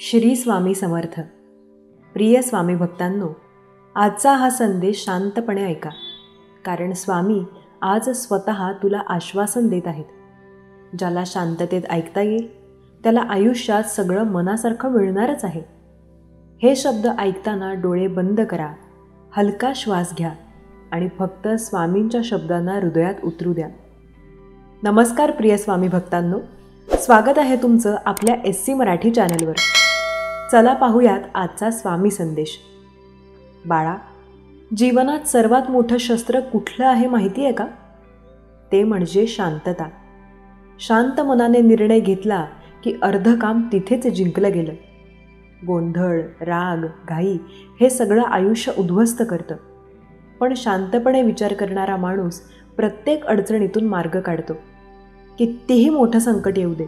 श्री स्वामी समर्थ. प्रिय स्वामी भक्तांनो, आजचा हा संदेश शांतपणे ऐका, कारण स्वामी आज स्वतः तुला आश्वासन देत आहेत. ज्याला शांततेत ऐकता येईल त्याला आयुष्यात सगळं मनासारखं मिळणारच आहे. हे शब्द ऐकताना डोळे बंद करा, हलका श्वास घ्या आणि फक्त स्वामींच्या शब्दांना हृदयात उतरू द्या. नमस्कार प्रिय स्वामी भक्तांनो, स्वागत आहे तुमचं आपल्या SC मराठी चॅनलवर. चला पाहूयात आजचा स्वामी संदेश. बाळा, जीवनात सर्वात मोठं शस्त्र कुठलं आहे माहिती आहे का? ते म्हणजे शांतता. शांत मनाने निर्णय घेतला की अर्ध काम तिथेच जिंकलं गेलं. गोंधळ, राग, घाई हे सगळं आयुष्य उद्ध्वस्त करतं. पण शांतपणे विचार करणारा माणूस प्रत्येक अडचणीतून मार्ग काढतो. कितीही मोठं संकट येऊ दे,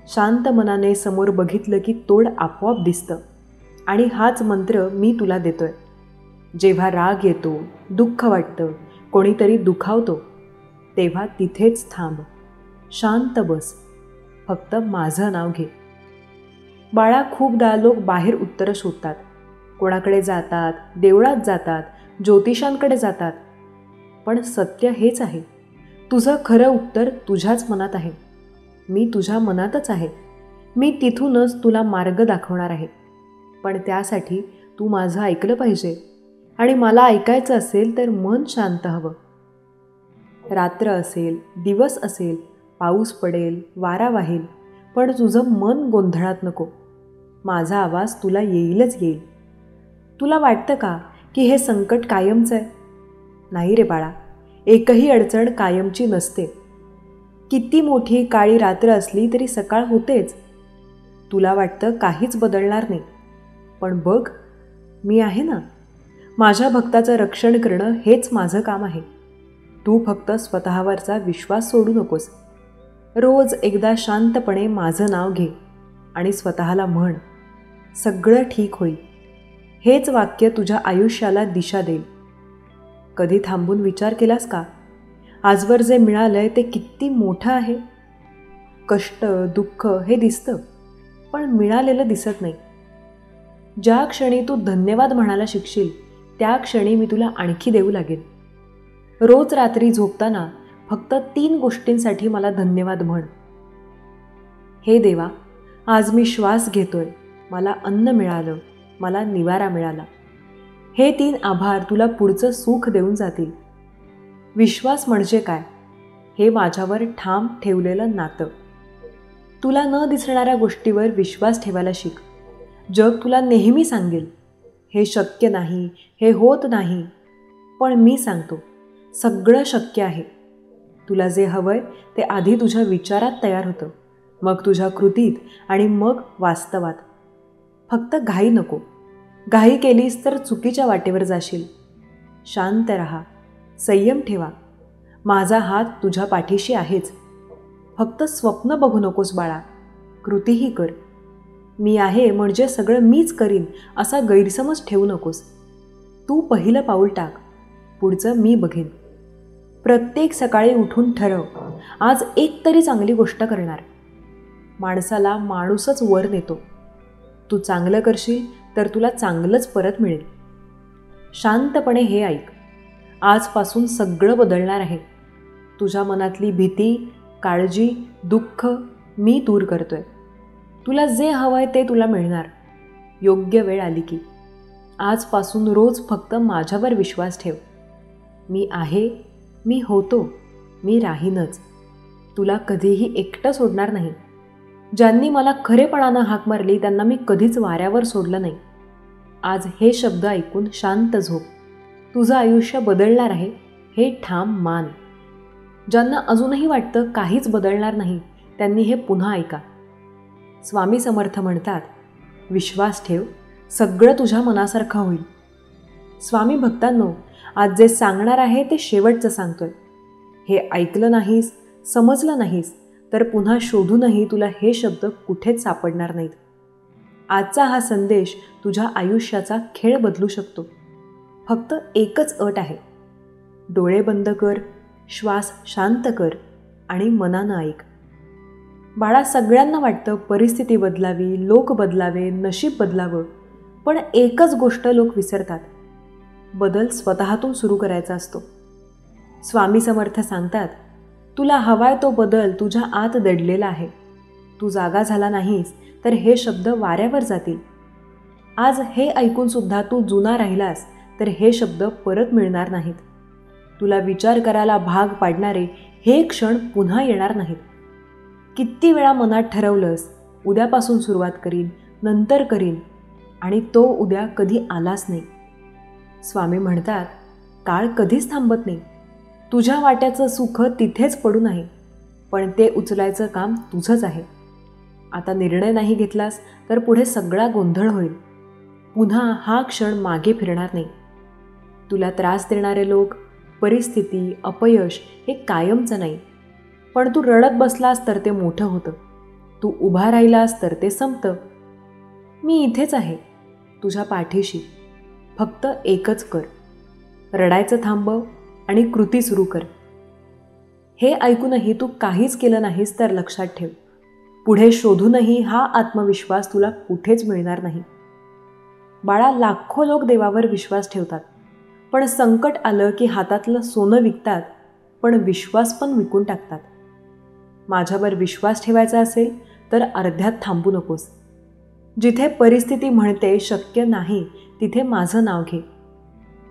शांत मनाने समोर बघितलं की तोड आपोआप दिसतं. आणि हाच मंत्र मी तुला देतोय. जेव्हा राग येतो, दुःख वाटतं, कोणीतरी दुखावतो, तेव्हा तिथेच थांब, शांत बस, फक्त माझं नाव घे. बाळा, खूपदा लोक बाहेर उत्तरं शोधतात, कोणाकडे जातात, देवळात जातात, ज्योतिषांकडे जातात. पण सत्य हेच आहे, तुझं खरं उत्तर तुझ्याच मनात आहे. मी तुझ्या मनातच आहे. मी तिथूनच तुला मार्ग दाखवणार आहे. पण त्यासाठी तू माझं ऐकलं पाहिजे. आणि मला ऐकायचं असेल तर मन शांत हवं. रात्र असेल, दिवस असेल, पाऊस पडेल, वारा वाहेल, पण तुझं मन गोंधळात नको. माझा आवाज तुला येईलच येईल. तुला वाटतं का की हे संकट कायमचं आहे? नाही रे बाळा, एकही अडचण कायमची नसते. किती मोठी काळी रात्र असली तरी सकाळ होतेच. तुला वाटतं काहीच बदलणार नाही, पण बघ, मी आहे ना. माझ्या भक्ताचं रक्षण करणं हेच माझं काम आहे. तू फक्त स्वतःवरचा विश्वास सोडू नकोस. रोज एकदा शांतपणे माझं नाव घे आणि स्वतःला म्हण, सगळं ठीक होईल. हेच वाक्य तुझ्या आयुष्याला दिशा देईल. कधी थांबून विचार केलास का, आजवर जे मिळालंय ते किती मोठं आहे? कष्ट, दुःख हे दिसतं, पण मिळालेलं दिसत नाही. ज्या क्षणी तू धन्यवाद म्हणायला शिकशील, त्या क्षणी मी तुला आणखी देऊ लागेन. रोज रात्री झोपताना फक्त 3 गोष्टींसाठी मला धन्यवाद म्हण. हे देवा, आज मी श्वास घेतोय, मला अन्न मिळालं, मला निवारा मिळाला. हे 3 आभार तुला पुढचं सुख देऊन जातील. विश्वास म्हणजे काय? हे माझ्यावर ठाम ठेवलेलं नातं. तुला न दिसणाऱ्या गोष्टीवर विश्वास ठेवायला शिक. जग तुला नेहमी सांगेल, हे शक्य नाही, हे होत नाही, पण मी सांगतो, सगळं शक्य आहे. तुला जे हवंय ते आधी तुझ्या विचारात तयार होतं, मग तुझ्या कृतीत आणि मग वास्तवात. फक्त घाई नको. घाई केलीस तर चुकीच्या वाटेवर जाशील. शांत रहा, संयम ठेवा. माझा हात तुझ्या पाठीशी आहेच. फक्त स्वप्न बघू नकोस बाळा, कृतीही कर. मी आहे म्हणजे सगळं मीच करीन असा गैरसमज ठेवू नकोस. तू पहिलं पाऊल टाक, पुढचं मी बघेन. प्रत्येक सकाळी उठून ठरव, आज एक तरी चांगली गोष्ट करणार. माणसाला माणूसच वर नेतो. तू चांगलं करशील तर तुला चांगलंच परत मिळेल. शांतपणे हे ऐक, आजपासून सगळं बदलणार आहे. तुझ्या मनातली भीती, काळजी, दुःख मी दूर करतोय. तुला जे हवंय ते तुला मिळणार, योग्य वेळ आली की. आजपासून रोज फक्त माझ्यावर विश्वास ठेव. मी आहे, मी होतो, मी राहीनच. तुला कधीही एकटं सोडणार नाही. ज्यांनी मला खरेपणानं हाक मारली त्यांना मी कधीच वाऱ्यावर सोडलं नाही. आज हे शब्द ऐकून शांत झोप. तुझं आयुष्य बदलणार आहे, हे ठाम मान. ज्यांना अजूनही वाटतं काहीच बदलणार नाही, त्यांनी हे पुन्हा ऐका. स्वामी समर्थ म्हणतात, विश्वास ठेव, सगळं तुझ्या मनासारखं होईल. स्वामी भक्तांनो, आज जे सांगणार आहे ते शेवटचं सांगतोय. हे ऐकलं नाहीस, समजलं नाहीस तर पुन्हा शोधूनही तुला हे शब्द कुठेच सापडणार नाहीत. आजचा हा संदेश तुझ्या आयुष्याचा खेळ बदलू शकतो. फक्त एकच अट आहे, डोळे बंद कर, श्वास शांत कर आणि मनानं ऐक. बाळा, सगळ्यांना वाटतं परिस्थिती बदलावी, लोक बदलावे, नशीब बदलावं, पण एकच गोष्ट लोक विसरतात. बदल स्वतःतून सुरू करायचा असतो. स्वामी समर्थ सांगतात, तुला हवाय तो बदल तुझ्या आत दडलेला आहे. तू जागा झाला नाहीस तर हे शब्द वाऱ्यावर जातील. आज हे ऐकून सुद्धा तू जुना राहिलास तर हे शब्द परत मिळणार नाहीत. तुला विचार करायला भाग पाडणारे हे क्षण पुन्हा येणार नाहीत. किती वेळा मनात ठरवलंस, उद्यापासून सुरुवात करीन, नंतर करीन, आणि तो उद्या कधी आलाच नाही. स्वामी म्हणतात, काळ कधीच थांबत नाही. तुझ्या वाट्याचं सुख तिथेच पडून आहे, पण ते उचलायचं काम तुझंच आहे. आता निर्णय नाही घेतलास तर पुढे सगळा गोंधळ होईल. पुन्हा हा क्षण मागे फिरणार नाही. तुला त्रास देणारे लोक, परिस्थिती, अपयश हे कायमचं नाही. पण तू रडत बसलास तर ते मोठं होतं. तू उभा राहिलास तर ते संपतं. मी इथेच आहे, तुझ्या पाठीशी. फक्त एकच कर, रडायचं थांबव आणि कृती सुरू कर. हे ऐकूनही तू काहीच केलं नाहीस तर लक्षात ठेव, पुढे शोधूनही हा आत्मविश्वास तुला कुठेच मिळणार नाही. बाळा, लाखो लोक देवावर विश्वास ठेवतात, पण संकट आलं की हातातलं सोनं विकतात, पण विश्वास पण विकून टाकतात. माझ्यावर विश्वास ठेवायचा असेल तर अर्ध्यात थांबू नकोस. जिथे परिस्थिती म्हणते शक्य नाही तिथे माझं नाव घे.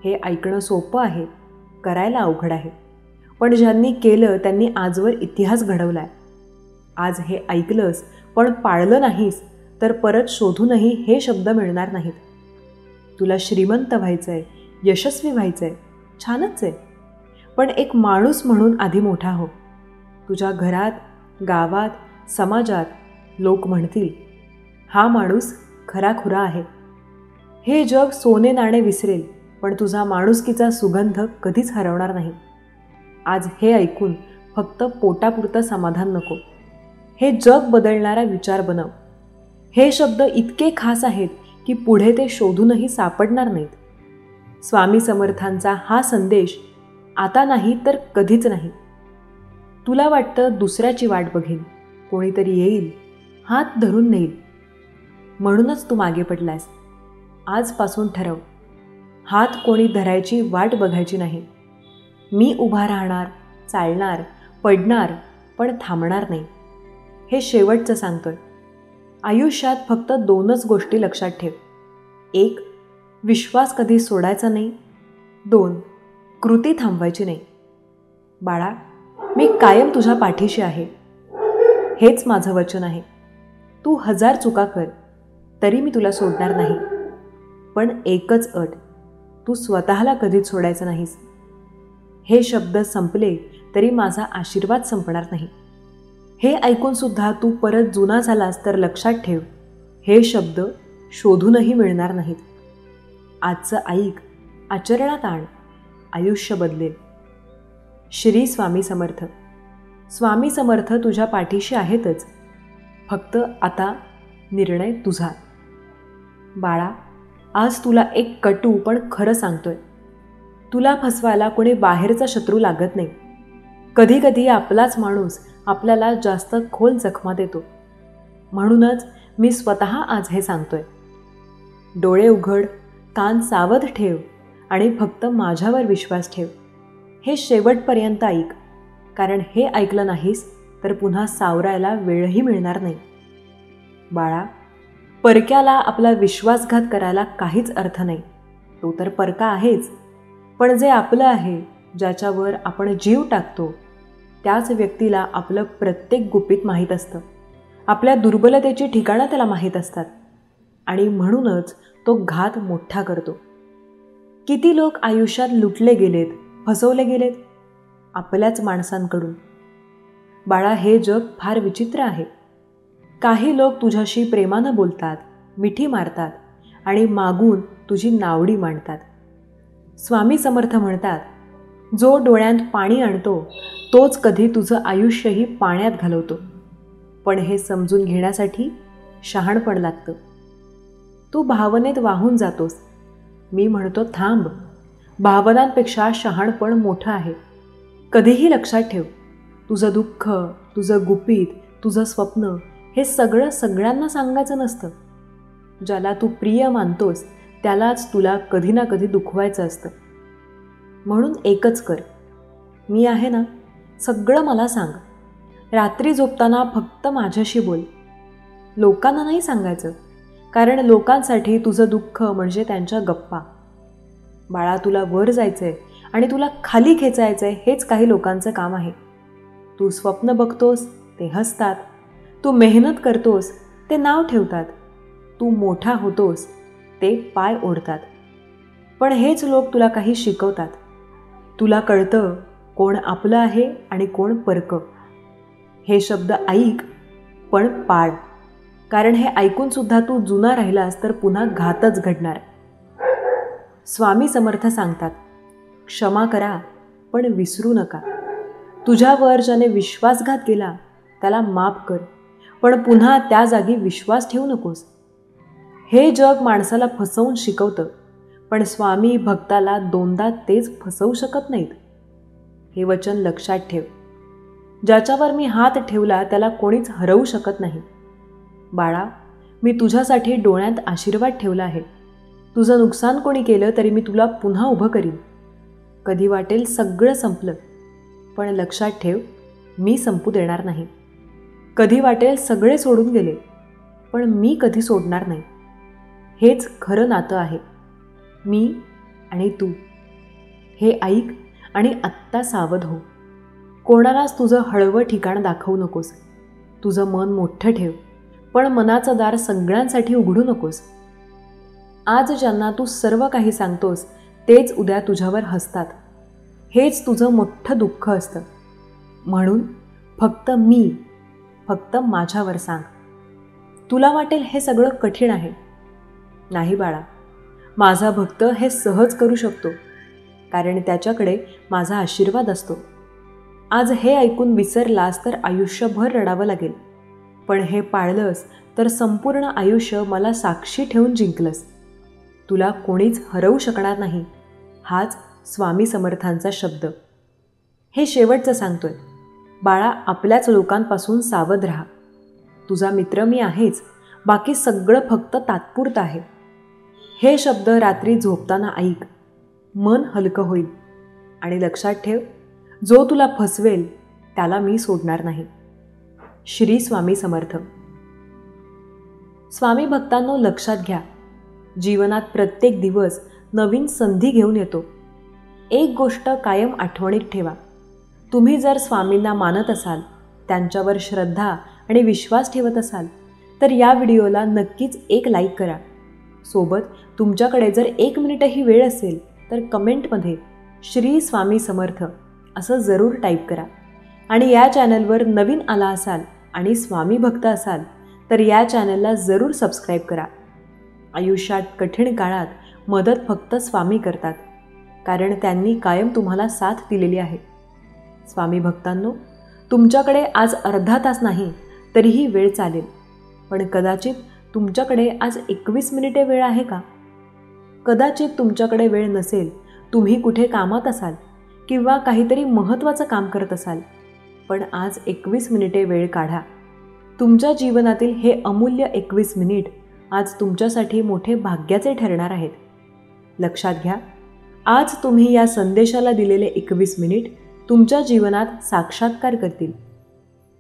हे ऐकणं सोपं आहे, करायला अवघड आहे, पण ज्यांनी केलं त्यांनी आजवर इतिहास घडवलाय. आज हे ऐकलंस पण पाळलं नाहीस तर परत शोधूनही हे शब्द मिळणार नाहीत. तुला श्रीमंत व्हायचंय, यशस्वी व्हायचंय, छानच आहे, पण एक माणूस म्हणून आधी मोठा हो. तुझ्या घरात, गावात, समाजात लोक म्हणतील, हा माणूस खराखुरा आहे. हे जग सोने नाणे विसरेल, पण तुझा माणुसकीचा सुगंध कधीच हरवणार नाही. आज हे ऐकून फक्त पोटापुरतं समाधान नको. हे जग बदलणारा विचार बनव. हे शब्द इतके खास आहेत की पुढे ते शोधूनही सापडणार नाहीत. स्वामी समर्थांचा हा संदेश आता नाही तर कधीच नाही. तुला वाटतं दुसऱ्याची वाट बघेन, कोणीतरी येईल, हात धरून नेईल, म्हणूनच तू मागे पडलास. आजपासून ठरव, हात कोणी धरायची वाट बघायची नाही. मी उभा राहणार, चालणार, पडणार, पण थांबणार नाही. हे शेवटचं सांगतोय. आयुष्यात फक्त 2च गोष्टी लक्षात ठेव. 1, विश्वास कधी सोडायचा नाही. 2, कृती थांबवायची नाही. बाळा, मी कायम तुझ्या पाठीशी आहे. हेच माझं वचन आहे. तू 1000 चुका कर तरी मी तुला सोडणार नाही, पण एकच अट, तू स्वतःला कधीच सोडायचं नाहीस. हे शब्द संपले तरी माझा आशीर्वाद संपणार नाही. हे ऐकून सुद्धा तू परत जुना झालास तर लक्षात ठेव, हे शब्द शोधूनही मिळणार नाहीत. आजचं ऐक, आचरणात आण, आयुष्य बदलेल. श्री स्वामी समर्थ. स्वामी समर्थ तुझ्या पाठीशी आहेतच, फक्त आता निर्णय तुझा. बाळा, आज तुला एक कटू पण खरं सांगतोय. तुला फसवायला कोणी बाहेरचा शत्रू लागत नाही. कधी कधी आपलाच माणूस आपल्याला जास्त खोल जखमा देतो. म्हणूनच मी स्वतः आज हे सांगतोय. डोळे उघड, कान सावध ठेव आणि फक्त माझ्यावर विश्वास ठेव. हे शेवटपर्यंत ऐक, कारण हे ऐकलं नाहीस तर पुन्हा सावरायला वेळही मिळणार नाही. बाळा, परक्याला आपला विश्वासघात करायला काहीच अर्थ नाही. तो तर परका आहेच, पण जे आपलं आहे, ज्याच्यावर आपण जीव टाकतो, त्याच व्यक्तीला आपलं प्रत्येक गुपित माहीत असतं. आपल्या दुर्बलतेची ठिकाणं त्याला माहीत असतात आणि म्हणूनच तो घात मोठा करतो. किती लोक आयुष्यात लुटले गेलेत, फसवले गेलेत आपल्याच माणसांकडून. बाळा, हे जग फार विचित्र आहे. काही लोक तुझ्याशी प्रेमानं बोलतात, मिठी मारतात आणि मागून तुझी नावडी मांडतात. स्वामी समर्थ म्हणतात, जो डोळ्यात पाणी आणतो तोच कधी तुझं आयुष्यही पाण्यात घालवतो. पण हे समजून घेण्यासाठी शहाणपण लागतं. तू भावनेत वाहून जातोस. मी म्हणतो थांब. भावनांपेक्षा शहाणपण मोठं आहे. कधीही लक्षात ठेव, तुझं दुःख, तुझं गुपित तुझं स्वप्न हे सगळं सगळ्यांना सांगायचं नसतं. ज्याला तू प्रिय मानतोस त्यालाच तुला कधी ना कधी दुखवायचं असतं. म्हणून एकच कर, मी आहे ना, सगळं मला सांग. रात्री झोपताना फक्त माझ्याशी बोल. लोकांना नाही सांगायचं, कारण लोकांसाठी तुझं दुःख म्हणजे त्यांच्या गप्पा. बाळा, तुला वर जायचंय आणि तुला खाली खेचायचंय हेच काही लोकांचं काम आहे. तू स्वप्न बघतोस ते हसतात, तू मेहनत करतोस ते नाव ठेवतात, तू मोठा होतोस ते पाय ओढतात. पण हेच लोक तुला काही शिकवतात. तुला कळतं कोण आपलं आहे आणि कोण परकं. हे शब्द ऐक पण पाळ, कारण हे ऐकूनसुद्धा तू जुना राहिलास तर पुन्हा घातच घडणार. स्वामी समर्थ सांगतात, क्षमा करा पण विसरू नका. तुझ्यावर ज्याने विश्वासघात केला त्याला माफ कर, पण पुन्हा त्या जागी विश्वास ठेवू नकोस. हे जग माणसाला फसवून शिकवतं, पण स्वामी भक्ताला दोनदा तेच फसवू शकत नाहीत. हे वचन लक्षात ठेव. ज्याच्यावर मी हात ठेवला त्याला कोणीच हरवू शकत नाही. बाळा, मी तुझ्यासाठी डोळ्यात आशीर्वाद ठेवला आहे. तुझं नुकसान कोणी केलं तरी मी तुला पुन्हा उभं करीन. कधी वाटेल सगळं संपलं, पण लक्षात ठेव, मी संपू देणार नाही. कधी वाटेल सगळे सोडून गेले, पण मी कधी सोडणार नाही. हेच खरं नातं आहे, मी आणि तू. हे ऐक आणि आत्ता सावध हो. कोणालाच तुझं हळवं ठिकाण दाखवू नकोस. तुझं मन मोठं ठेव, पण मनाचं दार सगळ्यांसाठी उघडू नकोस. आज ज्यांना तू सर्व काही सांगतोस तेच उद्या तुझ्यावर हसतात. हेच तुझं मोठं दुःख असतं. म्हणून फक्त माझ्यावर सांग. तुला वाटेल हे सगळं कठीण आहे. नाही बाळा, माझा भक्त हे सहज करू शकतो, कारण त्याच्याकडे माझा आशीर्वाद असतो. आज हे ऐकून विसरलास तर आयुष्यभर रडावं लागेल, पण हे पाळलंस तर संपूर्ण आयुष्य मला साक्षी ठेवून जिंकलंस. तुला कोणीच हरवू शकणार नाही, हाच स्वामी समर्थांचा शब्द. हे शेवटचं सांगतोय, बाळा, आपल्याच लोकांपासून सावध राहा. तुझा मित्र मी आहेच, बाकी सगळं फक्त तात्पुरतं आहे. हे शब्द रात्री झोपताना ऐक, मन हलकं होईल. आणि लक्षात ठेव, जो तुला फसवेल त्याला मी सोडणार नाही. श्री स्वामी समर्थ. स्वामी भक्तांनो, लक्षात घ्या, जीवनात प्रत्येक दिवस नवीन संधी घेऊन येतो. एक गोष्ट कायम आठवणीत ठेवा, तुम्ही जर स्वामींना मानत असाल, त्यांच्यावर श्रद्धा आणि विश्वास ठेवत असाल, तर या व्हिडिओला नक्कीच एक लाईक करा. सोबत तुमच्याकडे जर 1 मिनिटही वेळ असेल तर कमेंटमध्ये श्री स्वामी समर्थ असं जरूर टाईप करा. आणि या चॅनलवर नवीन आला असाल आणि स्वामी भक्त असाल तर या चॅनलला जरूर सबस्क्राईब करा. आयुष्यात कठीण काळात मदत फक्त स्वामी करतात, कारण त्यांनी कायम तुम्हाला साथ दिलेली आहे. स्वामी भक्तांनो, तुमच्याकडे आज अर्धा तास नाही तरीही वेळ चालेल, पण कदाचित तुमच्याकडे आज 21 मिनिटे वेळ आहे का? कदाचित तुमच्याकडे वेळ नसेल, तुम्ही कुठे कामात असाल किंवा काहीतरी महत्त्वाचं काम करत असाल, पण आज 21 मिनिटे वेळ काढा. तुमच्या जीवनातील हे अमूल्य 21 मिनिट आज तुमच्यासाठी मोठे भाग्याचे ठरणार आहेत. लक्षात घ्या, आज तुम्ही या संदेशाला दिलेले 21 मिनिट तुमच्या जीवनात साक्षात्कार करतील.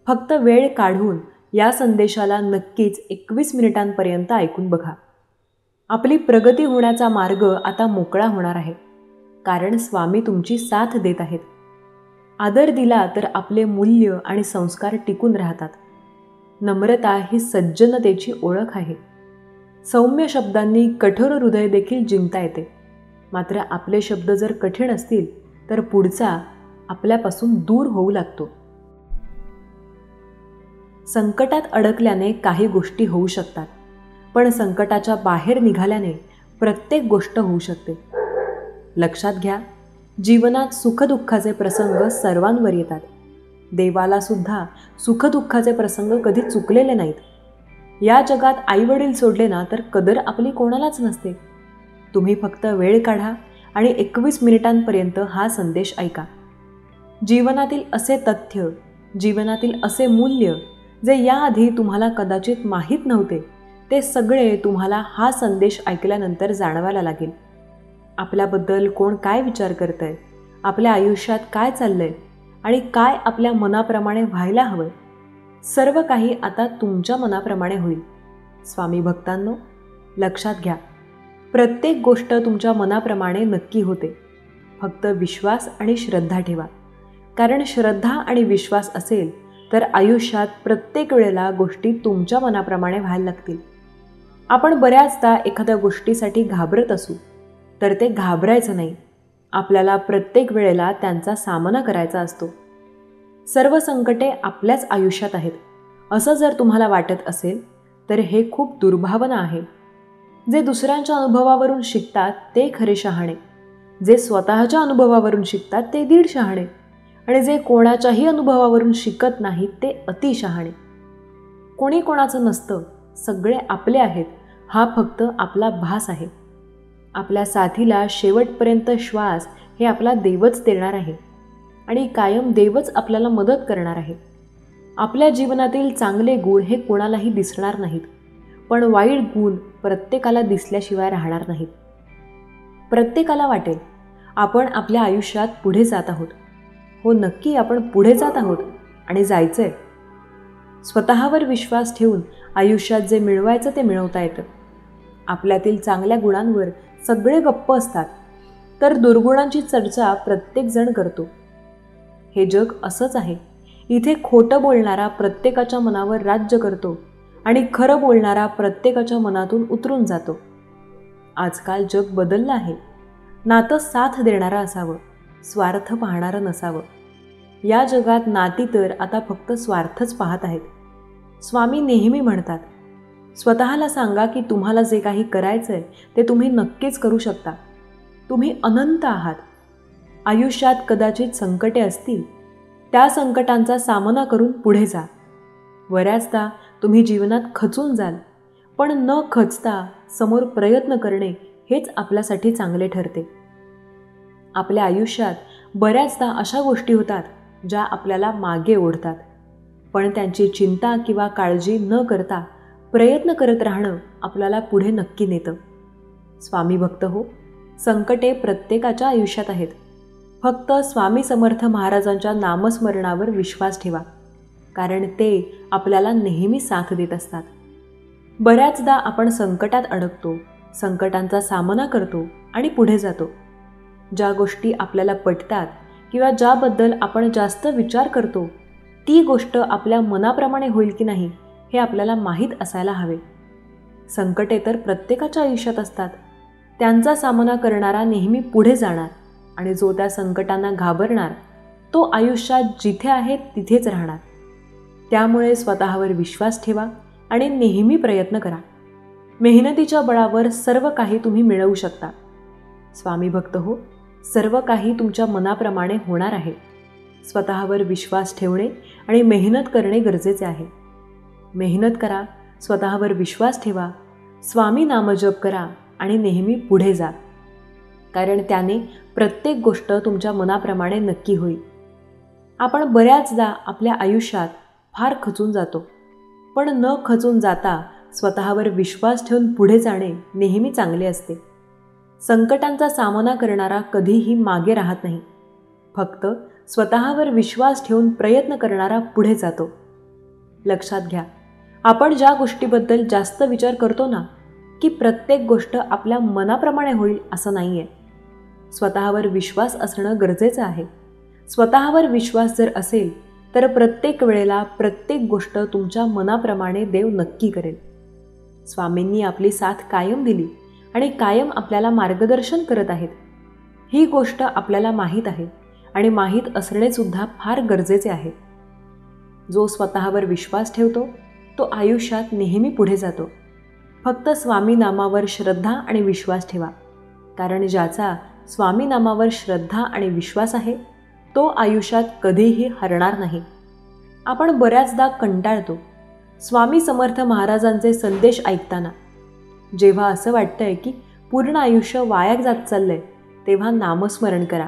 फक्त वेळ काढून या संदेशाला नक्कीच 21 मिनिटांपर्यंत ऐकून बघा. आपली प्रगती होण्याचा मार्ग आता मोकळा होणार आहे, कारण स्वामी तुमची साथ देत आहेत. आदर दिला तर आपले मूल्य आणि संस्कार टिकून राहतात. नम्रता ही सज्जनतेची ओळख आहे. सौम्य शब्दांनी कठोर हृदय देखील जिंकता येते. मात्र आपले शब्द जर कठीण असतील तर पुढचा आपल्यापासून दूर होऊ लागतो. संकटात अडकल्याने काही गोष्टी होऊ शकतात, पण संकटाच्या बाहेर निघाल्याने प्रत्येक गोष्ट होऊ शकते. लक्षात घ्या, जीवनात सुखदुःखाचे प्रसंग सर्वांवर येतात. देवाला सुद्धा सुखदुःखाचे प्रसंग कधी चुकलेले नाहीत. या जगात आईवडील सोडले ना तर कदर आपली कोणालाच नसते. तुम्ही फक्त वेळ काढा आणि 21 मिनिटांपर्यंत हा संदेश ऐका. जीवनातील असे तथ्य, जीवनातील असे मूल्य जे याआधी तुम्हाला कदाचित माहीत नव्हते ते सगळे तुम्हाला हा संदेश ऐकल्यानंतर जाणवायला लागेल. आपल्याबद्दल कोण काय विचार करतंय, आपल्या आयुष्यात काय चाललंय आणि काय आपल्या मनाप्रमाणे व्हायला हवंय, सर्व काही आता तुमच्या मनाप्रमाणे होईल. स्वामी भक्तांनो, लक्षात घ्या, प्रत्येक गोष्ट तुमच्या मनाप्रमाणे नक्की होते. फक्त विश्वास आणि श्रद्धा ठेवा. कारण श्रद्धा आणि विश्वास असेल तर आयुष्यात प्रत्येक वेळेला गोष्टी तुमच्या मनाप्रमाणे व्हायला लागतील. आपण बऱ्याचदा एखाद्या गोष्टीसाठी घाबरत असू तर ते घाबरायचं नाही. आपल्याला प्रत्येक वेळेला त्यांचा सामना करायचा असतो. सर्व संकटे आपल्याच आयुष्यात आहेत असं जर तुम्हाला वाटत असेल तर हे खूप दुर्भावना आहे. जे दुसऱ्यांच्या अनुभवावरून शिकतात ते खरे शहाणे, जे स्वतःच्या अनुभवावरून शिकतात ते दीड शहाणे आणि जे कोणाच्याही अनुभवावरून शिकत नाहीत ते अतिशहाणे. कोणी कोणाचं नसतं, सगळे आपले आहेत हा फक्त आपला भास आहे. आपल्या साथीला शेवटपर्यंत श्वास हे आपला देवच देणार आहे आणि कायम देवच आपल्याला मदत करणार आहे. आपल्या जीवनातील चांगले गुण हे कोणालाही दिसणार नाहीत, पण वाईट गुण प्रत्येकाला दिसल्याशिवाय राहणार नाहीत. प्रत्येकाला वाटेल आपण आपल्या आयुष्यात पुढे जात आहोत. हो, नक्की आपण पुढे जात आहोत आणि जायचंय. स्वतःवर विश्वास ठेवून आयुष्यात जे मिळवायचं ते मिळवता येतं. आपल्यातील चांगल्या गुणांवर सगळे गप्प असतात तर दुर्गुणांची चर्चा प्रत्येकजण करतो. हे जग असंच आहे. इथे खोटं बोलणारा प्रत्येकाच्या मनावर राज्य करतो आणि खरं बोलणारा प्रत्येकाच्या मनातून उतरून जातो. आजकाल जग बदललं आहे. नातं साथ देणारं असावं, स्वार्थ पाहणारं नसावं. या जगात नाती तर आता फक्त स्वार्थच पाहत आहेत. स्वामी नेहमी म्हणतात, स्वतःला सांगा की तुम्हाला जे काही करायचंय ते तुम्ही नक्कीच करू शकता. तुम्ही अनंत आहात. आयुष्यात कदाचित संकटे असतील, त्या संकटांचा सामना करून पुढे जा. बऱ्याचदा तुम्ही जीवनात खचून जाल, पण न खचता समोर प्रयत्न करणे हेच आपल्यासाठी चांगले ठरते. आपल्या आयुष्यात बऱ्याचदा अशा गोष्टी होतात ज्या आपल्याला मागे ओढतात, पण त्यांची चिंता किंवा काळजी न करता प्रयत्न करत राहणं आपल्याला पुढे नक्की नेतं. स्वामी भक्त हो, संकटे प्रत्येकाच्या आयुष्यात आहेत. फक्त स्वामी समर्थ महाराजांच्या नामस्मरणावर विश्वास ठेवा, कारण ते आपल्याला नेहमी साथ देत असतात. बऱ्याचदा आपण संकटात अडकतो, संकटांचा सामना करतो आणि पुढे जातो. ज्या गोष्टी आपल्याला पटतात किंवा ज्याबद्दल आपण जास्त विचार करतो ती गोष्ट आपल्या मनाप्रमाणे होईल की नाही हे आपल्याला माहीत असायला हवे. संकटे तर प्रत्येकाच्या आयुष्यात असतात. त्यांचा सामना करणारा नेहमी पुढे जाणार आणि जो त्या संकटांना घाबरणार तो आयुष्यात जिथे आहे तिथेच राहणार. त्यामुळे स्वतःवर विश्वास ठेवा आणि नेहमी प्रयत्न करा. मेहनतीच्या बळावर सर्व काही तुम्ही मिळवू शकता. स्वामी भक्त हो, सर्व काही तुमच्या मनाप्रमाणे होणार आहे. स्वतःवर विश्वास ठेवणे आणि मेहनत करणे गरजेचे आहे. मेहनत करा, स्वतःवर विश्वास ठेवा, स्वामी नामजप करा आणि नेहमी पुढे जा. कारण त्याने प्रत्येक गोष्ट तुमच्या मनाप्रमाणे नक्की होईल. आपण बऱ्याचदा आपल्या आयुष्यात फार खचून जातो, पण न खचून जाता स्वतःवर विश्वास ठेवून पुढे जाणे नेहमी चांगले असते. संकटांचा सामना करणारा कधीही मागे राहत नाही. फक्त स्वतःवर विश्वास ठेवून प्रयत्न करणारा पुढे जातो. लक्षात घ्या, आपण ज्या गोष्टीबद्दल जास्त विचार करतो ना, की प्रत्येक गोष्ट आपल्या मनाप्रमाणे होईल असं नाही आहे. स्वतःवर विश्वास असणं गरजेचं आहे. स्वतःवर विश्वास जर असेल तर प्रत्येक वेळेला प्रत्येक गोष्ट तुमच्या मनाप्रमाणे देव नक्की करेल. स्वामींनी आपली साथ कायम दिली आणि कायम आपल्याला मार्गदर्शन करत आहेत. ही गोष्ट आपल्याला माहीत आहे आणि माहीत असणेसुद्धा फार गरजेचे आहे. जो स्वतःवर विश्वास ठेवतो तो आयुष्यात नेहमी पुढे जातो. फक्त स्वामी नामावर श्रद्धा आणि विश्वास ठेवा, कारण ज्याचा स्वामी नामावर श्रद्धा आणि विश्वास आहे तो आयुष्यात कधीही हरणार नाही. आपण बऱ्याचदा कंटाळतो स्वामी समर्थ महाराजांचे संदेश ऐकताना. जेव्हा असं वाटतंय की पूर्ण आयुष्य वाया जात चाललंय, तेव्हा नामस्मरण करा,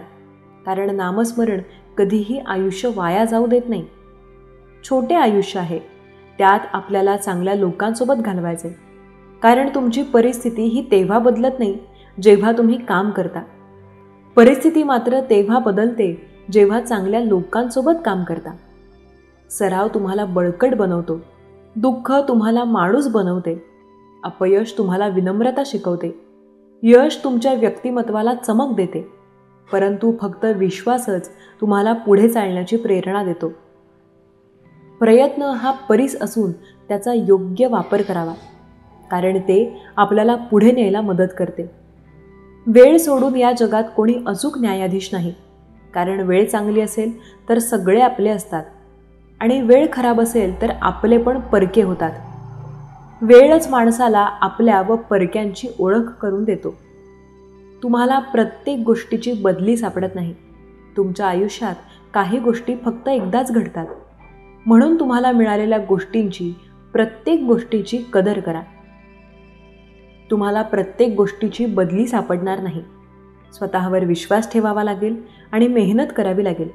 कारण नामस्मरण कधीही आयुष्य वाया जाऊ देत नाही. छोटे आयुष्य आहे, त्यात आपल्याला चांगल्या लोकांसोबत घालवायचे, कारण तुमची परिस्थिती ही तेव्हा बदलत नाही जेव्हा तुम्ही काम करता. परिस्थिती मात्र तेव्हा बदलते जेव्हा चांगल्या लोकांसोबत काम करता. सराव तुम्हाला बळकट बनवतो, दुःख तुम्हाला माणूस बनवते, अपयश तुम्हाला विनम्रता शिकवते, यश तुमच्या व्यक्तिमत्वाला चमक देते, परंतु फक्त विश्वासच तुम्हाला पुढे चालण्याची प्रेरणा देतो. प्रयत्न हा परीस असून त्याचा योग्य वापर करावा, कारण ते आपल्याला पुढे न्यायला मदत करते. वेळ सोडून या जगात कोणी अचूक न्यायाधीश नाही, कारण वेळ चांगली असेल तर सगळे आपले असतात आणि वेळ खराब असेल तर आपले पण परके होतात. वेळच माणसाला आपल्या व परक्यांची ओळख करून देतो. तुम्हाला प्रत्येक गोष्टीची बदली सापडत नाही. तुमच्या आयुष्यात काही गोष्टी फक्त एकदाच घडतात, म्हणून तुम्हाला मिळालेल्या गोष्टींची, प्रत्येक गोष्टीची कदर करा. तुम्हाला प्रत्येक गोष्टीची बदली सापडणार नाही. स्वतःवर विश्वास ठेवावा लागेल आणि मेहनत करावी लागेल.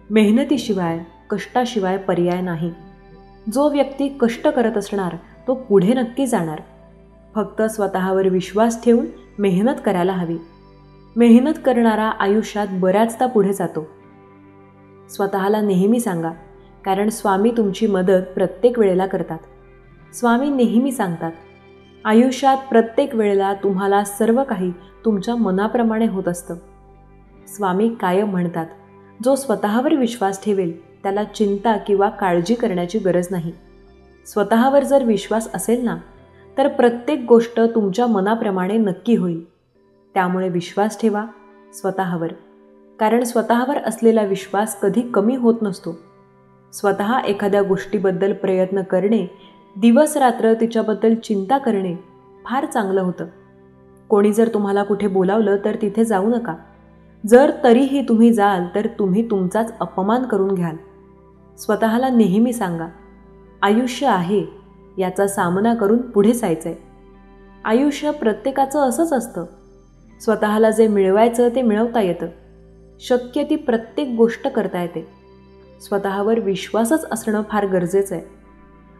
मेहनतीशिवाय, कष्टाशिवाय पर्याय नाही. जो व्यक्ती कष्ट करत असणार तो पुढे नक्की जाणार. फक्त स्वतःवर विश्वास ठेवून मेहनत करायला हवी. मेहनत करणारा आयुष्यात बऱ्याचदा पुढे जातो. स्वतःला नेहमी सांगा, कारण स्वामी तुमची मदत प्रत्येक वेळेला करतात. स्वामी नेहमी सांगतात, आयुष्यात प्रत्येक वेळेला तुम्हाला सर्व काही तुमच्या मनाप्रमाणे होत असतं. स्वामी कायम म्हणतात, जो स्वतःवर विश्वास ठेवेल त्याला चिंता किंवा काळजी करण्याची गरज नाही. स्वतःवर जर विश्वास असेल ना, तर प्रत्येक गोष्ट तुमच्या मनाप्रमाणे नक्की होईल. त्यामुळे विश्वास ठेवा स्वतःवर, कारण स्वतःवर असलेला विश्वास कधी कमी होत नसतो. स्वतः एखाद्या गोष्टीबद्दल प्रयत्न करणे, दिवस रात्र तिच्याबद्दल चिंता करणे फार चांगलं होतं. कोणी जर तुम्हाला कुठे बोलावलं तर तिथे जाऊ नका. जर तरीही तुम्ही जाल तर तुम्ही तुमचाच अपमान करून घ्याल. स्वतःला नेहमी सांगा, आयुष्य आहे, याचा सामना करून पुढे जायचंय. आयुष्य प्रत्येकाचं असंच असतं. स्वतःला जे मिळवायचं ते मिळवता येतं. शक्य ती प्रत्येक गोष्ट करता येते. स्वतःवर विश्वासच असणं फार गरजेचं आहे.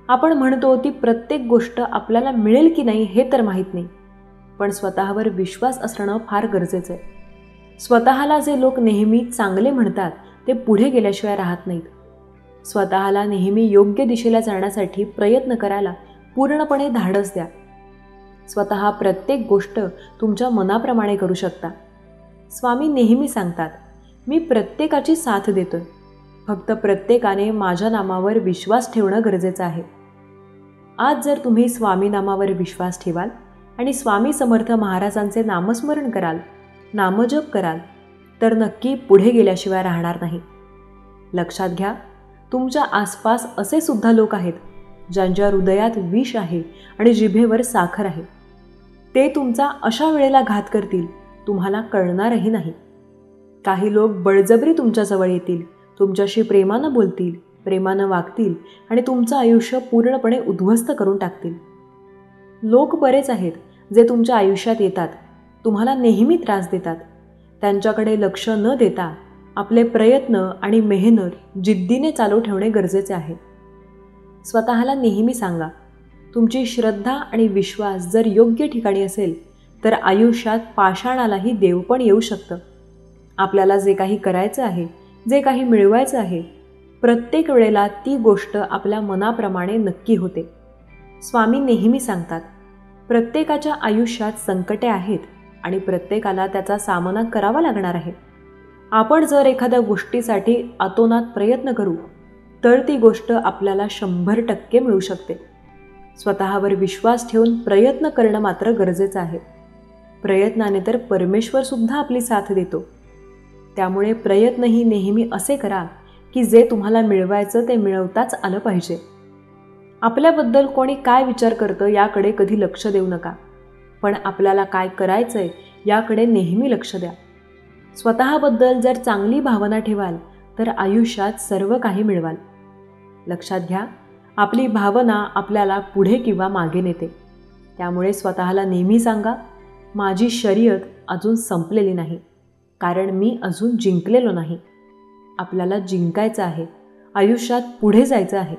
आपण म्हणतो ती प्रत्येक गोष्ट आपल्याला मिळेल की नाही हे तर माहीत नाही, पण स्वतःवर विश्वास असणं फार गरजेचं आहे. स्वतःला जे लोक नेहमी चांगले म्हणतात ते पुढे गेल्याशिवाय राहत नाहीत. स्वतःला नेहमी योग्य दिशेला जाण्यासाठी प्रयत्न करायला पूर्णपणे धाडस द्या. स्वतः प्रत्येक गोष्ट तुमच्या मनाप्रमाणे करू शकता. स्वामी नेहमी सांगतात, मी प्रत्येकाची साथ देतोय, फक्त प्रत्येकाने माझ्या नामावर विश्वास ठेवणं गरजेचं आहे. आज जर तुम्ही स्वामी नामावर विश्वास ठेवाल आणि स्वामी समर्थ महाराजांचे नामस्मरण कराल, नामजप कराल, तर नक्की पुढे गेल्याशिवाय राहणार नाही. लक्षात घ्या, तुमच्या आसपास असे सुद्धा लोक आहेत ज्यांच्या हृदयात विष आहे आणि जिभेवर साखर आहे. ते तुमचा अशा वेळेला घात करतील, तुम्हाला कळणारही नाही. काही लोक बळजबरी तुमच्याजवळ येतील, तुमच्याशी प्रेमानं बोलतील, प्रेमानं वागतील आणि तुमचं आयुष्य पूर्णपणे उद्ध्वस्त करून टाकतील. लोक बरेच आहेत जे तुमच्या आयुष्यात येतात, तुम्हाला नेहमी त्रास देतात. त्यांच्याकडे लक्ष न देता आपले प्रयत्न आणि मेहनत जिद्दीने चालू ठेवणे गरजेचे आहे. स्वतःला नेहमी सांगा, तुमची श्रद्धा आणि विश्वास जर योग्य ठिकाणी असेल तर आयुष्यात पाषाणालाही देव पण येऊ शकतं. आपल्याला जे काही करायचं आहे, जे काही मिळवायचं आहे, प्रत्येक वेळेला ती गोष्ट आपल्या मनाप्रमाणे नक्की होते. स्वामी नेहमी सांगतात, प्रत्येकाच्या आयुष्यात संकटे आहेत आणि प्रत्येकाला त्याचा सामना करावा लागणार आहे. आपण जर एखाद्या गोष्टीसाठी अतोनात प्रयत्न करू तर ती गोष्ट आपल्याला 100% मिळू शकते. स्वतःवर विश्वास ठेवून प्रयत्न करणं मात्र गरजेचं आहे. प्रयत्नाने तर परमेश्वरसुद्धा आपली साथ देतो. त्यामुळे प्रयत्नही नेहमी असे करा की जे तुम्हाला मिळवायचं ते मिळवताच आलं पाहिजे. आपल्याबद्दल कोणी काय विचार करतं याकडे कधी लक्ष देऊ नका, पण आपल्याला काय करायचंय याकडे नेहमी लक्ष द्या. स्वतःबद्दल जर चांगली भावना ठेवाल तर आयुष्यात सर्व काही मिळवाल. लक्षात घ्या, आपली भावना आपल्याला पुढे किंवा मागे नेते. त्यामुळे स्वतःला नेहमी सांगा, माझी शर्यत अजून संपलेली नाही, कारण मी अजून जिंकलेलो नाही. आपल्याला जिंकायचं आहे, आयुष्यात पुढे जायचं आहे.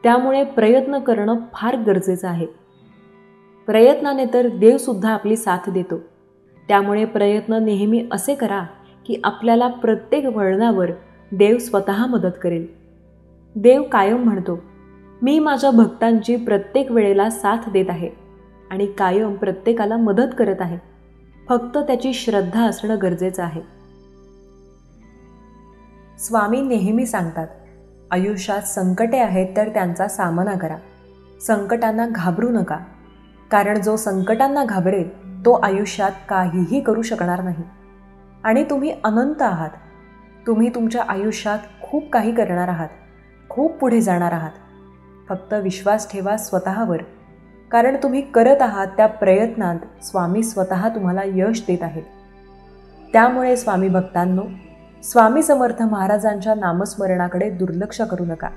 त्यामुळे प्रयत्न करणं फार गरजेचं आहे. प्रयत्नाने तर देवसुद्धा आपली साथ देतो. त्यामुळे प्रयत्न नेहमी असे करा की आपल्याला प्रत्येक वळणावर देव स्वतः मदत करेल. देव कायम म्हणतो, मी माझ्या भक्तांची प्रत्येक वेळेला साथ देत आहे आणि कायम प्रत्येकाला मदत करत आहे. फक्त त्याची श्रद्धा असणं गरजेचं आहे. स्वामी नेहमी सांगतात, आयुष्यात संकटे आहेत तर त्यांचा सामना करा. संकटांना घाबरू नका, कारण जो संकटांना घाबरेल तो आयुष्यात काहीही करू शकणार नाही. आणि तुम्ही अनंत आहात. तुम्ही तुमच्या आयुष्यात खूप काही करणार आहात, खूप पुढे जाणार आहात. फक्त विश्वास ठेवा स्वतःवर, कारण तुम्ही करत आहात त्या प्रयत्नात स्वामी स्वतः तुम्हाला यश देत आहेत. त्यामुळे स्वामी भक्तांनो, स्वामी समर्थ महाराजांच्या नामस्मरणाकडे दुर्लक्ष करू नका,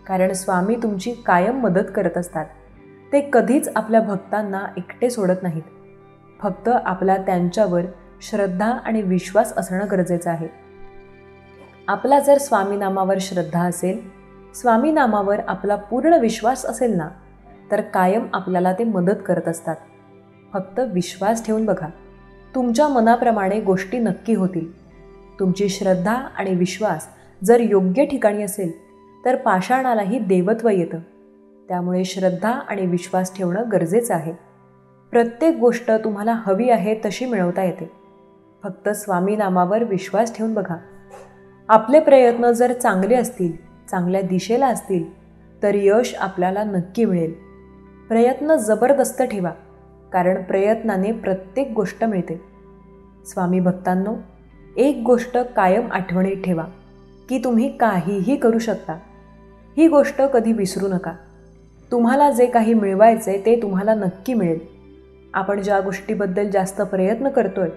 कारण स्वामी तुमची कायम मदत करत असतात. ते कधीच आपल्या भक्तांना एकटे सोडत नाहीत. फक्त आपला त्यांच्यावर श्रद्धा आणि विश्वास असणं गरजेचं आहे. आपला जर स्वामी नामावर श्रद्धा असेल, स्वामी नामावर आपला पूर्ण विश्वास असेल ना, तर कायम आपल्याला ते मदत करत असतात. फक्त विश्वास ठेवून बघा, तुमच्या मनाप्रमाणे गोष्टी नक्की होतील. तुमची श्रद्धा आणि विश्वास जर योग्य ठिकाणी असेल तर पाषाणालाही देवत्व येतं. त्यामुळे श्रद्धा आणि विश्वास ठेवणं गरजेचं आहे. प्रत्येक गोष्ट तुम्हाला हवी आहे तशी मिळवता येते. फक्त स्वामी नामावर विश्वास ठेवून बघा. आपले प्रयत्न जर चांगले असतील, चांगल्या दिशेला असतील, तर यश आपल्याला नक्की मिळेल. प्रयत्न जबरदस्त ठेवा, कारण प्रयत्नाने प्रत्येक गोष्ट मिळते. स्वामी भक्तांनो, एक गोष्ट कायम आठवणीत ठेवा की तुम्ही काहीही करू शकता. ही गोष्ट कधी विसरू नका. तुम्हाला जे काही मिळवायचे ते तुम्हाला नक्की मिळेल. आपण ज्या गोष्टीबद्दल जास्त प्रयत्न करतोय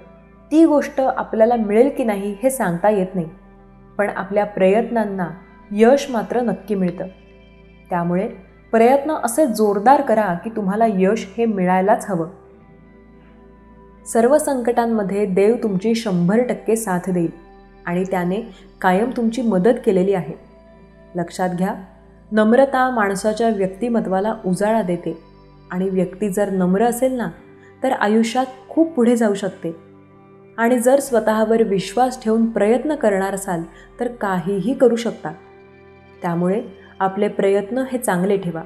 ती गोष्ट आपल्याला मिळेल की नाही हे सांगता येत नाही, पण आपल्या प्रयत्नांना यश मात्र नक्की मिळतं. त्यामुळे प्रयत्न असे जोरदार करा की तुम्हाला यश हे मिळायलाच हवं. सर्व संकटांमध्ये देव तुमची 100% साथ देईल आणि त्याने कायम तुमची मदत केलेली आहे. लक्षात घ्या, नम्रता माणसाच्या व्यक्तिमत्वाला उजाळा देते आणि व्यक्ती जर नम्र असेल ना, तर आयुष्यात खूप पुढे जाऊ शकते. आणि जर स्वतःवर विश्वास ठेवून प्रयत्न करणार असाल तर काहीही करू शकता. त्यामुळे आपले प्रयत्न हे चांगले ठेवा.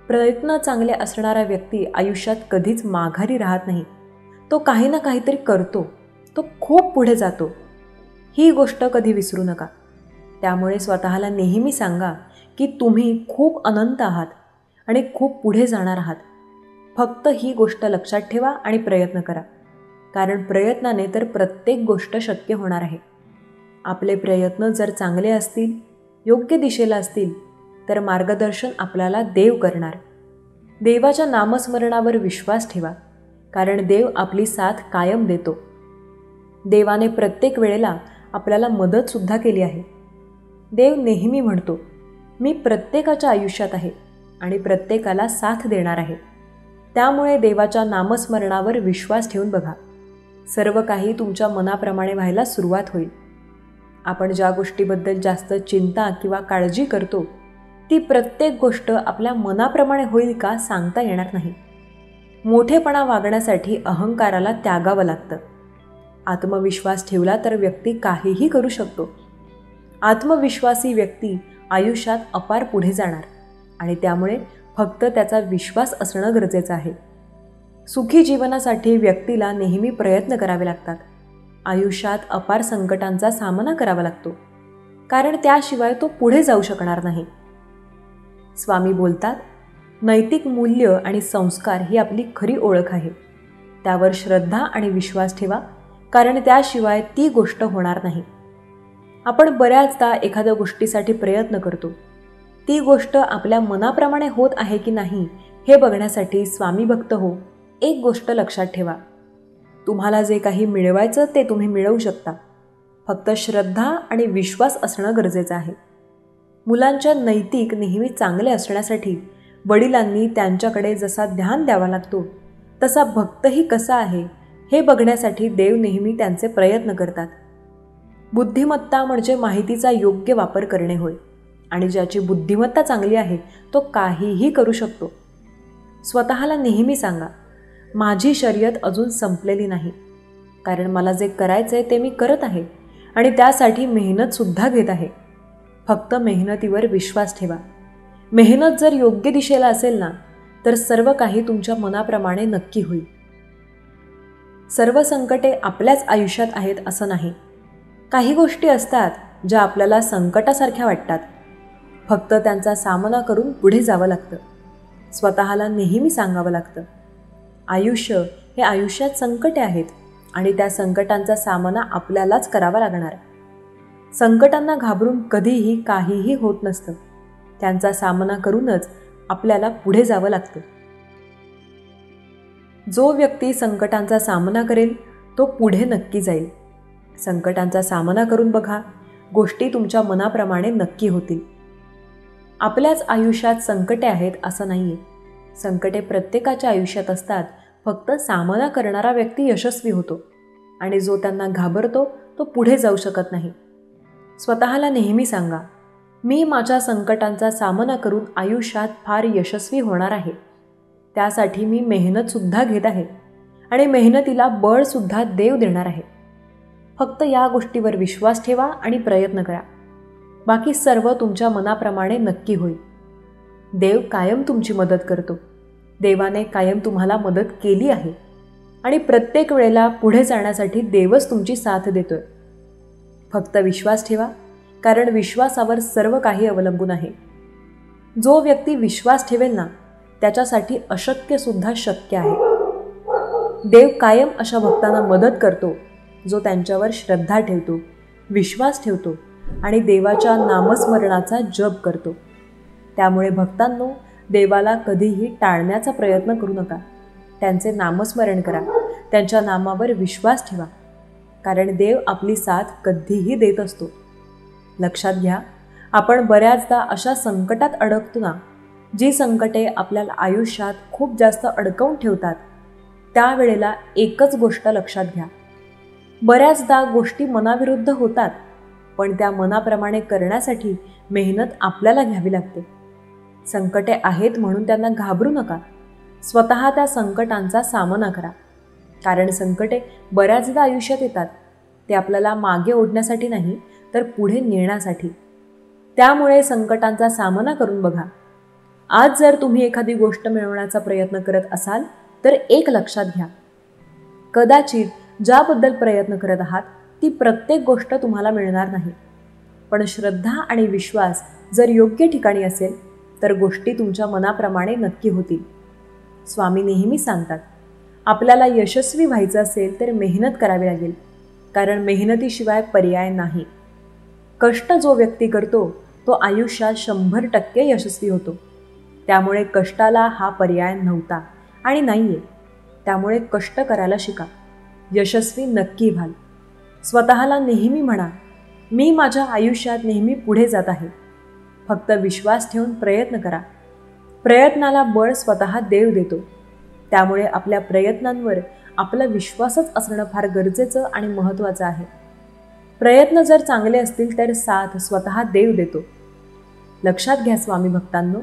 प्रयत्न चांगले असणारा व्यक्ती आयुष्यात कधीच माघारी राहत नाही. तो काही ना काहीतरी करतो, तो खूप पुढे जातो. ही गोष्ट कधी विसरू नका. त्यामुळे स्वतःला नेहमी सांगा की तुम्ही खूप अनंत आहात आणि खूप पुढे जाणार आहात. फक्त ही गोष्ट लक्षात ठेवा आणि प्रयत्न करा, कारण प्रयत्नाने तर प्रत्येक गोष्ट शक्य होणार आहे. आपले प्रयत्न जर चांगले असतील, योग्य दिशेला असतील, तर मार्गदर्शन आपल्याला देव करणार. देवाच्या नामस्मरणावर विश्वास ठेवा, कारण देव आपली साथ कायम देतो. देवाने प्रत्येक वेळेला आपल्याला मदतसुद्धा केली आहे. देव नेहमी म्हणतो, मी प्रत्येकाच्या आयुष्यात आहे आणि प्रत्येकाला साथ देणार आहे. त्यामुळे देवाच्या नामस्मरणावर विश्वास ठेवून बघा. सर्व काही तुमच्या मनाप्रमाणे व्हायला सुरुवात होईल. आपण ज्या गोष्टीबद्दल जास्त चिंता किंवा काळजी करतो ती प्रत्येक गोष्ट आपल्या मनाप्रमाणे होईल का सांगता येणार नाही. मोठेपणा वागण्यासाठी अहंकाराला त्यागावं लागतं. आत्मविश्वास ठेवला तर व्यक्ती काहीही करू शकतो. आत्मविश्वासी व्यक्ती आयुष्यात अपार पुढे जाणार आणि त्यामुळे फक्त त्याचा विश्वास असणं गरजेचं आहे. सुखी जीवनासाठी व्यक्तीला नेहमी प्रयत्न करावे लागतात. आयुष्यात अपार संकटांचा सामना करावा लागतो, कारण त्याशिवाय तो पुढे जाऊ शकणार नाही. स्वामी बोलतात, नैतिक मूल्य आणि संस्कार ही आपली खरी ओळख आहे. त्यावर श्रद्धा आणि विश्वास ठेवा, कारण त्याशिवाय ती गोष्ट होणार नाही. आपण बऱ्याचदा एखाद्या गोष्टीसाठी प्रयत्न करतो. ती गोष्ट आपल्या मनाप्रमाणे होत आहे की नाही हे बघण्यासाठी स्वामी भक्त हो, एक गोष्ट लक्षात ठेवा. तुम्हाला जे काही मिळवायचं ते तुम्ही मिळवू शकता. फक्त श्रद्धा आणि विश्वास असणं गरजेचं आहे. मुलांच्या नैतिक नेहमी चांगले असण्यासाठी वडिलांनी त्यांच्याकडे जसा ध्यान द्यावा लागतो तसा भक्तही कसा आहे हे बघण्यासाठी देव नेहमी त्यांचे प्रयत्न करतात. बुद्धिमत्ता म्हणजे माहितीचा योग्य वापर करणे होय आणि ज्याची बुद्धिमत्ता चांगली आहे तो काहीही करू शकतो. स्वतःला नेहमी सांगा, माझी शर्यत अजून संपलेली नाही, कारण मला जे करायचं आहे ते मी करत आहे आणि त्यासाठी मेहनतसुद्धा घेत आहे. फक्त मेहनतीवर विश्वास ठेवा. मेहनत जर योग्य दिशेला असेल ना, तर सर्व काही तुमच्या मनाप्रमाणे नक्की होईल. सर्व संकटे आपल्याच आयुष्यात आहेत असं नाही. काही गोष्टी असतात ज्या आपल्याला संकटासारख्या वाटतात. फक्त त्यांचा सामना करून पुढे जावं लागतं. स्वतःला नेहमी सांगावं लागतं, आयुष्य हे आयुष्यात संकटे आहेत आणि त्या संकटांचा सामना आपल्यालाच करावा लागणार. संकटांना घाबरून कधीही काहीही होत नसतं. त्यांचा सामना करूनच आपल्याला पुढे जावं लागतं. जो व्यक्ती संकटांचा सामना करेल तो पुढे नक्की जाईल. संकटांचा सामना करून बघा, गोष्टी तुमच्या मनाप्रमाणे नक्की होतील. आपल्याच आयुष्यात संकटे आहेत असं नाही आहे. संकटे प्रत्येकाच्या आयुष्यात असतात. फक्त सामना करणारा व्यक्ती यशस्वी होतो आणि जो त्यांना घाबरतो तो पुढे जाऊ शकत नाही. स्वतःला नेहमी सांगा, मी माझ्या संकटांचा सामना करून आयुष्यात फार यशस्वी होणार आहे. त्यासाठी मी मेहनतसुद्धा घेत आहे आणि मेहनतीला बळसुद्धा देव देणार आहे. फक्त या गोष्टीवर विश्वास ठेवा आणि प्रयत्न करा. बाकी सर्व तुमच्या मनाप्रमाणे नक्की होईल. देव कायम तुमची मदत करतो. देवाने कायम तुम्हाला मदत केली आहे आणि प्रत्येक वेळेला पुढे जाण्यासाठी देवच तुमची साथ देतोय. फक्त विश्वास ठेवा, कारण विश्वासावर सर्व काही अवलंबून आहे. जो व्यक्ती विश्वास ठेवेल ना, त्याच्यासाठी अशक्यसुद्धा शक्य आहे. देव कायम अशा भक्तांना मदत करतो जो त्यांच्यावर श्रद्धा ठेवतो, विश्वास ठेवतो आणि देवाच्या नामस्मरणाचा जप करतो. त्यामुळे भक्तांनो, देवाला कधीही टाळण्याचा प्रयत्न करू नका. त्यांचे नामस्मरण करा, त्यांच्या नामावर विश्वास ठेवा, कारण देव आपली साथ कधीही देत असतो. लक्षात घ्या, आपण बऱ्याचदा अशा संकटात अडकतो ना, जी संकटे आपल्याला आयुष्यात खूप जास्त अडकवून ठेवतात. त्यावेळेला एकच गोष्ट लक्षात घ्या, बऱ्याचदा गोष्टी मनाविरुद्ध होतात, पण त्या मनाप्रमाणे करण्यासाठी मेहनत आपल्याला घ्यावी लागते. संकटे आहेत म्हणून त्यांना घाबरू नका. स्वतः त्या संकटांचा सामना करा, कारण संकटे बऱ्याचदा आयुष्यात येतात. ते आपल्याला मागे ओढण्यासाठी नाही, तर पुढे नेण्यासाठी. त्यामुळे संकटांचा सामना करून बघा. आज जर तुम्ही एखादी गोष्ट मिळवण्याचा प्रयत्न करत असाल तर एक लक्षात घ्या, कदाचित ज्याबद्दल प्रयत्न करत आहात ती प्रत्येक गोष्ट तुम्हाला मिळणार नाही. पण श्रद्धा आणि विश्वास जर योग्य ठिकाणी असेल तर गोष्टी तुमच्या मनाप्रमाणे नक्की होतील. स्वामी नेहमी सांगतात, आपल्याला यशस्वी व्हायचं असेल तर मेहनत करावी लागेल, कारण मेहनतीशिवाय पर्याय नाही. कष्ट जो व्यक्ती करतो तो आयुष्यात 100% यशस्वी होतो. त्यामुळे कष्टाला हा पर्याय नव्हता आणि नाही आहे. त्यामुळे कष्ट करायला शिका, यशस्वी नक्की व्हाल. स्वतःला नेहमी म्हणा, मी माझ्या आयुष्यात नेहमी पुढे जात आहे. फक्त विश्वास ठेवून प्रयत्न करा. प्रयत्नाला बळ स्वतः देव देतो. त्यामुळे आपल्या प्रयत्नांवर आपला विश्वासच असणं फार गरजेचं आणि महत्त्वाचं आहे. प्रयत्न जर चांगले असतील तर साथ स्वतः देव देतो. लक्षात घ्या स्वामी भक्तांनो,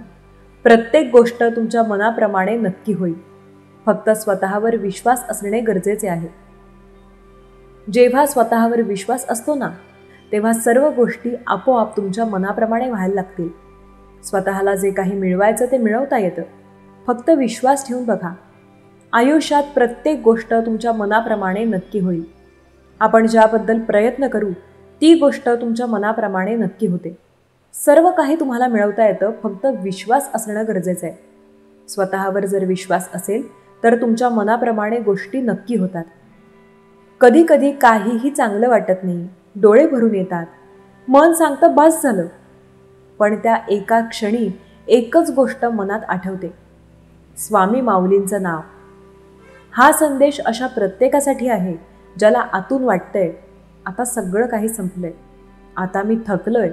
प्रत्येक गोष्ट तुमच्या मनाप्रमाणे नक्की होईल. फक्त स्वतःवर विश्वास असणे गरजेचे आहे. जेव्हा स्वतःवर विश्वास असतो ना, तेव्हा सर्व गोष्टी आपोआप तुमच्या मनाप्रमाणे व्हायला लागतील. स्वतःला जे काही मिळवायचं ते मिळवता येतं. फक्त विश्वास ठेवून बघा. आयुष्यात प्रत्येक गोष्ट तुमच्या मनाप्रमाणे नक्की होईल. आपण ज्याबद्दल प्रयत्न करू ती गोष्ट तुमच्या मनाप्रमाणे नक्की होते. सर्व काही तुम्हाला मिळवता येतं. फक्त विश्वास असणं गरजेचं आहे. स्वतःवर जर विश्वास असेल तर तुमच्या मनाप्रमाणे गोष्टी नक्की होतात. कधी कधी काहीही चांगलं वाटत नाही, डोळे भरून येतात, मन सांगतं बस झालं. पण त्या एका क्षणी एकच गोष्ट मनात आठवते, स्वामी माऊलींचं नाव. हा संदेश अशा प्रत्येकासाठी आहे ज्याला आतून वाटतंय, आता सगळं काही संपलंय, आता मी थकलोय.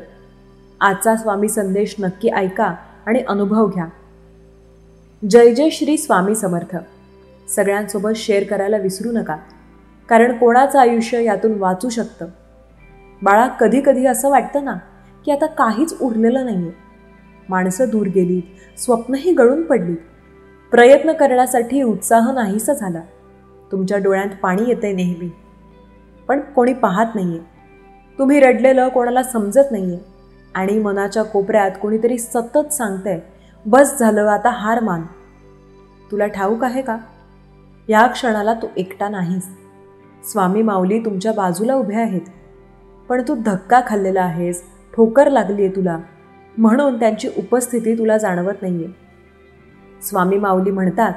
आजचा स्वामी संदेश नक्की ऐका आणि अनुभव घ्या. जय जय श्री स्वामी समर्थ. सगळ्यांसोबत शेअर करायला विसरू नका, कारण कोणाचं आयुष्य यातून वाचू शकतं. बाळा, कधी कधी असं वाटतं ना की आता काहीच उरलेलं नाहीये. माणसं दूर गेलीत, स्वप्नही गळून पडलीत. प्रयत्न करण्यासाठी उत्साह नाहीसा झाला. तुमच्या डोळ्यात पाणी येतंय नेहमी, पण कोणी पाहत नाहीये. तुम्ही रडलेलं कोणाला समजत नाहीये आणि मनाच्या कोपऱ्यात कोणीतरी सतत सांगतंय, बस झालं, आता हार मान. तुला ठाऊक आहे का, या क्षणाला तू एकटा नाहीस. स्वामी माऊली तुमच्या बाजूला उभे आहेत. पण तू धक्का खाल्लेला आहेस, ठोकर लागली आहे तुला, म्हणून त्यांची उपस्थिती तुला जाणवत नाहीये. स्वामी माऊली म्हणतात,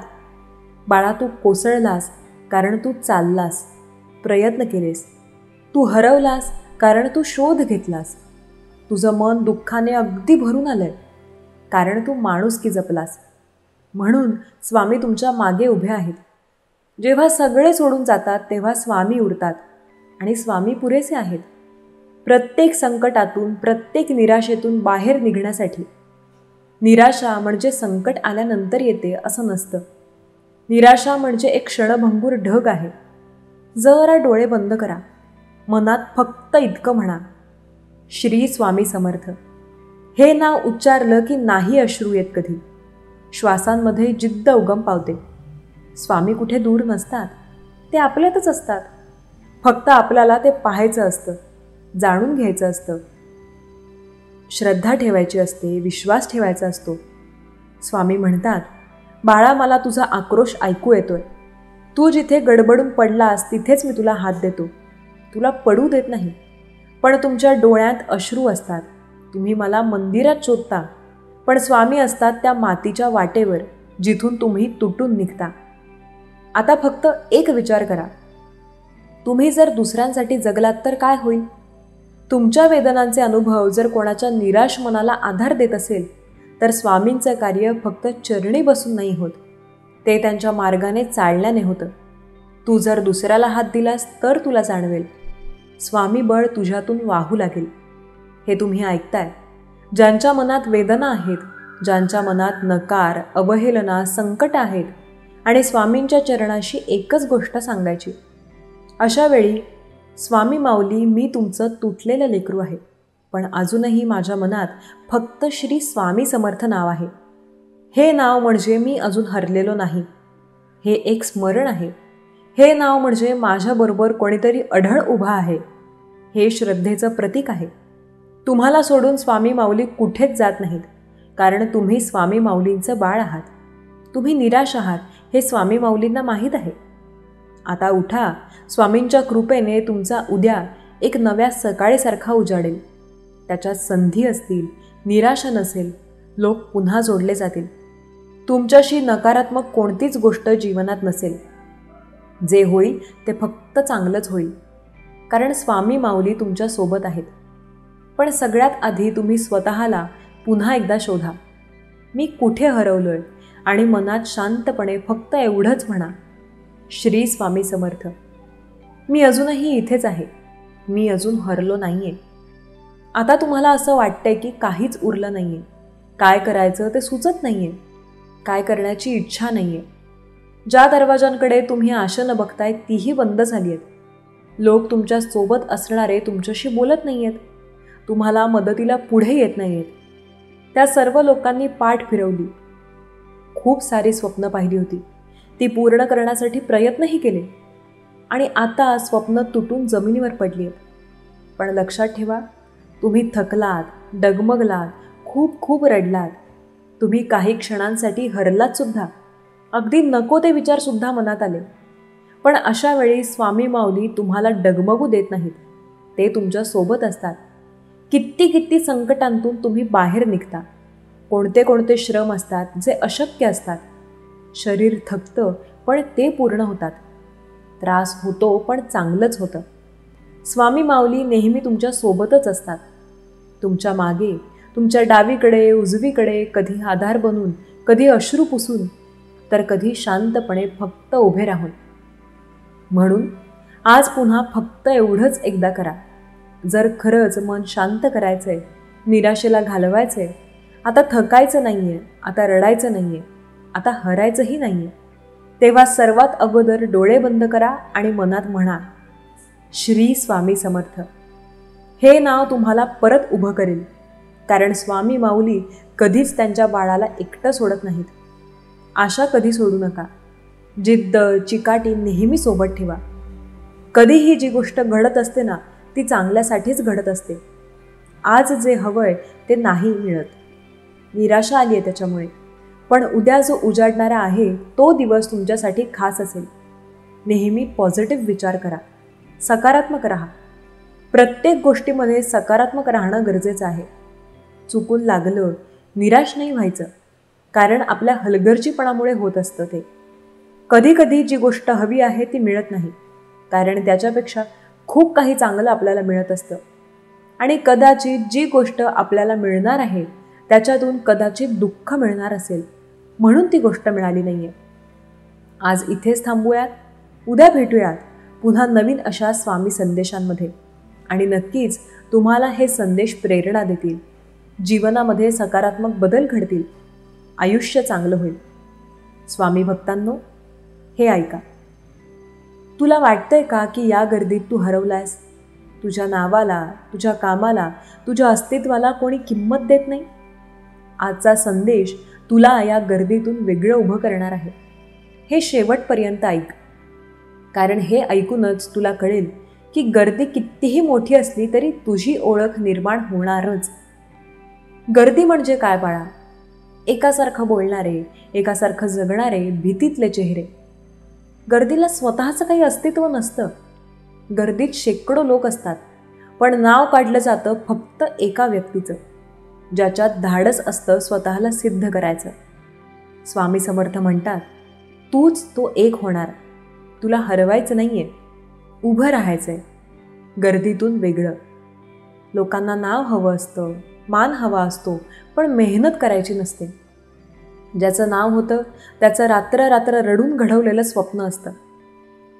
बाळा तू कोसळलास कारण तू चाललास, प्रयत्न केलेस. तू हरवलास कारण तू शोध घेतलास. तुझं मन दुःखाने अगदी भरून आलंय कारण तू माणुसकी जपलास. म्हणून स्वामी तुमच्या मागे उभे आहेत. जेव्हा सगळे सोडून जातात तेव्हा स्वामी उरतात आणि स्वामी पुरेसे आहेत. प्रत्येक संकटातून, प्रत्येक निराशेतून बाहेर निघण्यासाठी. निराशा म्हणजे संकट आल्यानंतर येते असं नसतं. निराशा म्हणजे एक क्षणभंगूर ढग आहे. जरा डोळे बंद करा, मनात फक्त इतकं म्हणा, श्री स्वामी समर्थ. हे नाव उच्चारलं की नाही अश्रू येत कधी. श्वासांमध्ये जिद्द उगम पावते. स्वामी कुठे दूर नसतात, ते आपल्यातच असतात. फक्त आपल्याला ते पाहायचं असतं, जाणून घ्यायचं असतं, श्रद्धा ठेवायची असते, विश्वास ठेवायचा असतो. स्वामी म्हणतात, बाळा मला तुझा आक्रोश ऐकू येतोय. तू जिथे गडबडून पडलास तिथेच मी तुला हात देतो. तुला पडू देत नाही. पण तुमच्या डोळ्यात अश्रू असतात. तुम्ही मला मंदिरात शोधता, पण स्वामी असतात त्या मातीच्या वाटेवर जिथून तुम्ही तुटून निघता. आता फक्त एक विचार करा, तुम्ही जर दुसऱ्यांसाठी जगलात तर काय होईल? तुमच्या वेदनांचे अनुभव जर कोणाच्या निराश मनाला आधार देत असेल तर स्वामींचं कार्य फक्त चरणी बसून नाही होत, ते त्यांच्या मार्गाने चालण्याने होतं. तू जर दुसऱ्याला हात दिलास तर तुला जाणवेल, स्वामी बळ तुझ्यातून वाहू लागेल. हे तुम्ही ऐकताय, ज्यांच्या मनात वेदना आहेत, ज्यांच्या मनात नकार, अवहेलना, संकट आहेत आणि स्वामींच्या चरणाशी एकच गोष्ट सांगायची, अशा वेळी स्वामी माऊली मी तुमचं तुटलेलं लेकरू आहे, पण अजूनही माझ्या मनात फक्त श्री स्वामी समर्थ नाव आहे. हे नाव म्हणजे मी अजून हरलेलो नाही. हे एक स्मरण आहे. हे नाव म्हणजे माझ्याबरोबर कोणीतरी अढळ उभा आहे. हे श्रद्धेचं प्रतीक आहे. तुम्हाला सोडून स्वामी माऊली कुठेच जात नाहीत, कारण तुम्ही स्वामी माऊलींचं बाळ आहात. तुम्ही निराश आहात हे स्वामी माऊलींना माहीत आहे. आता उठा, स्वामींच्या कृपेने तुमचा उद्या एक नव्या सकाळीसारखा उजाडेल. त्याच्यात संधी असतील, निराशा नसेल, लोक पुन्हा जोडले जातील. तुमच्याशी नकारात्मक कोणतीच गोष्ट जीवनात नसेल. जे होईल ते फक्त चांगलंच होईल, कारण स्वामी माऊली तुमच्या सोबत आहेत. पण सगळ्यात आधी तुम्ही स्वतःला पुन्हा एकदा शोधा, मी कुठे हरवलोय, आणि मनात शांतपणे फक्त एवढंच म्हणा, श्री स्वामी समर्थ. मी अजूनही इथेच आहे, मी अजून हरलो नाहीये. आता तुम्हाला असं वाटतंय की काहीच उरलं नाहीये, काय करायचं ते सुचत नाहीये, काय करण्याची इच्छा नाहीये. ज्या दरवाजांकडे तुम्ही आशेनं बघताय तीही बंद झाली आहेत. लोक तुमच्या सोबत असणारे तुमच्याशी बोलत नाही आहेत, तुम्हाला मदतीला पुढे येत नाही आहेत. त्या सर्व लोकांनी पाठ फिरवली. खूप सारी स्वप्न पाहिली होती, ती पूर्ण करण्यासाठी प्रयत्नही केले, आणि आता स्वप्न तुटून जमिनीवर पडली आहेत. पण लक्षात ठेवा, तुम्ही थकलात, डगमगलात, खूप खूप रडलात. तुम्ही काही क्षणांसाठी हरलात सुद्धा, अगदी नको ते विचारसुद्धा मनात आले. पण अशा वेळी स्वामी माऊली तुम्हाला डगमगू देत नाहीत. ते तुमच्या सोबत असतात. किती किती संकटांतून तुम्ही बाहेर निघता. कोणते कोणते श्रम असतात जे अशक्य असतात. शरीर थकतं पण ते पूर्ण होतात. त्रास होतो पण चांगलंच होतं. स्वामी माऊली नेहमी तुमच्या सोबतच असतात. तुमच्या मागे, तुमच्या डावीकडे, उजवीकडे, कधी आधार बनून, कधी अश्रू पुसून, तर कधी शांतपणे फक्त उभे राहून. म्हणून आज पुन्हा फक्त एवढंच एकदा करा. जर खरंच मन शांत करायचंय, निराशेला घालवायचंय, आता थकायचं नाहीये, आता रडायचं नाहीये, आता हरायचंही नाहीये, तेव्हा सर्वात अगोदर डोळे बंद करा आणि मनात म्हणा, श्री स्वामी समर्थ. हे नाव तुम्हाला परत उभं करेल, कारण स्वामी माऊली कधीच त्यांच्या बाळाला एकटं सोडत नाहीत. आशा कधी सोडू नका. जिद्द चिकाटी नेहमी सोबत ठेवा. कधीही जी गोष्ट घडत असते ना, ती चांगल्यासाठीच घडत असते. आज जे हवंय ते नाही मिळत, निराशा आली आहे त्याच्यामुळे, पण उद्या जो उजाडणारा आहे तो दिवस तुमच्यासाठी खास असेल. नेहमी पॉझिटिव्ह विचार करा, सकारात्मक राहा. प्रत्येक गोष्टीमध्ये सकारात्मक राहणं गरजेचं आहे. चुकून लागलं, निराश नाही व्हायचं, कारण आपल्या हलगर्जीपणामुळे होत असतं ते. कधी कधी जी गोष्ट हवी आहे ती मिळत नाही, कारण त्याच्यापेक्षा खूप काही चांगलं आपल्याला मिळत असतं. आणि कदाचित जी गोष्ट आपल्याला मिळणार आहे त्याच्यातून कदाचित दुःख मिळणार असेल, म्हणून ती गोष्ट मिळाली नाही आहे. आज इथेच थांबूयात. उद्या भेटूयात पुन्हा नवीन अशा स्वामी संदेशांमध्ये. आणि नक्कीच तुम्हाला हे संदेश प्रेरणा देतील, जीवनामध्ये सकारात्मक बदल घडतील, आयुष्य चांगलं होईल. स्वामी भक्तांनो, हे ऐका. तुला वाटतंय का की या गर्दीत तू हरवलायस? तुझ्या नावाला, तुझ्या कामाला, तुझ्या अस्तित्वाला कोणी किंमत देत नाही? आजचा संदेश तुला या गर्दीतून वेगळं उभं करणार आहे. हे शेवटपर्यंत ऐक, कारण हे ऐकूनच तुला कळेल की गर्दी कितीही मोठी असली तरी तुझी ओळख निर्माण होणारच. गर्दी म्हणजे काय बाळा? एकासारखं बोलणारे, एकासारखं जगणारे, भीतीतले चेहरे. गर्दीला स्वतःचं काही अस्तित्व नसतं. गर्दीत शेकडो लोक असतात, पण नाव काढलं जातं फक्त एका व्यक्तीचं, ज्याच्यात धाडस असतं स्वतःला सिद्ध करायचं. स्वामी समर्थ म्हणतात, तूच तो एक होणार. तुला हरवायचं नाहीये, उभं राहायचंय गर्दीतून वेगळं. लोकांना नाव हवं असतं, मान हवा असतो, पण मेहनत करायची नसते. ज्याचं नाव होतं त्याचं रात्र रात्र रडून घडवलेलं स्वप्न असतं.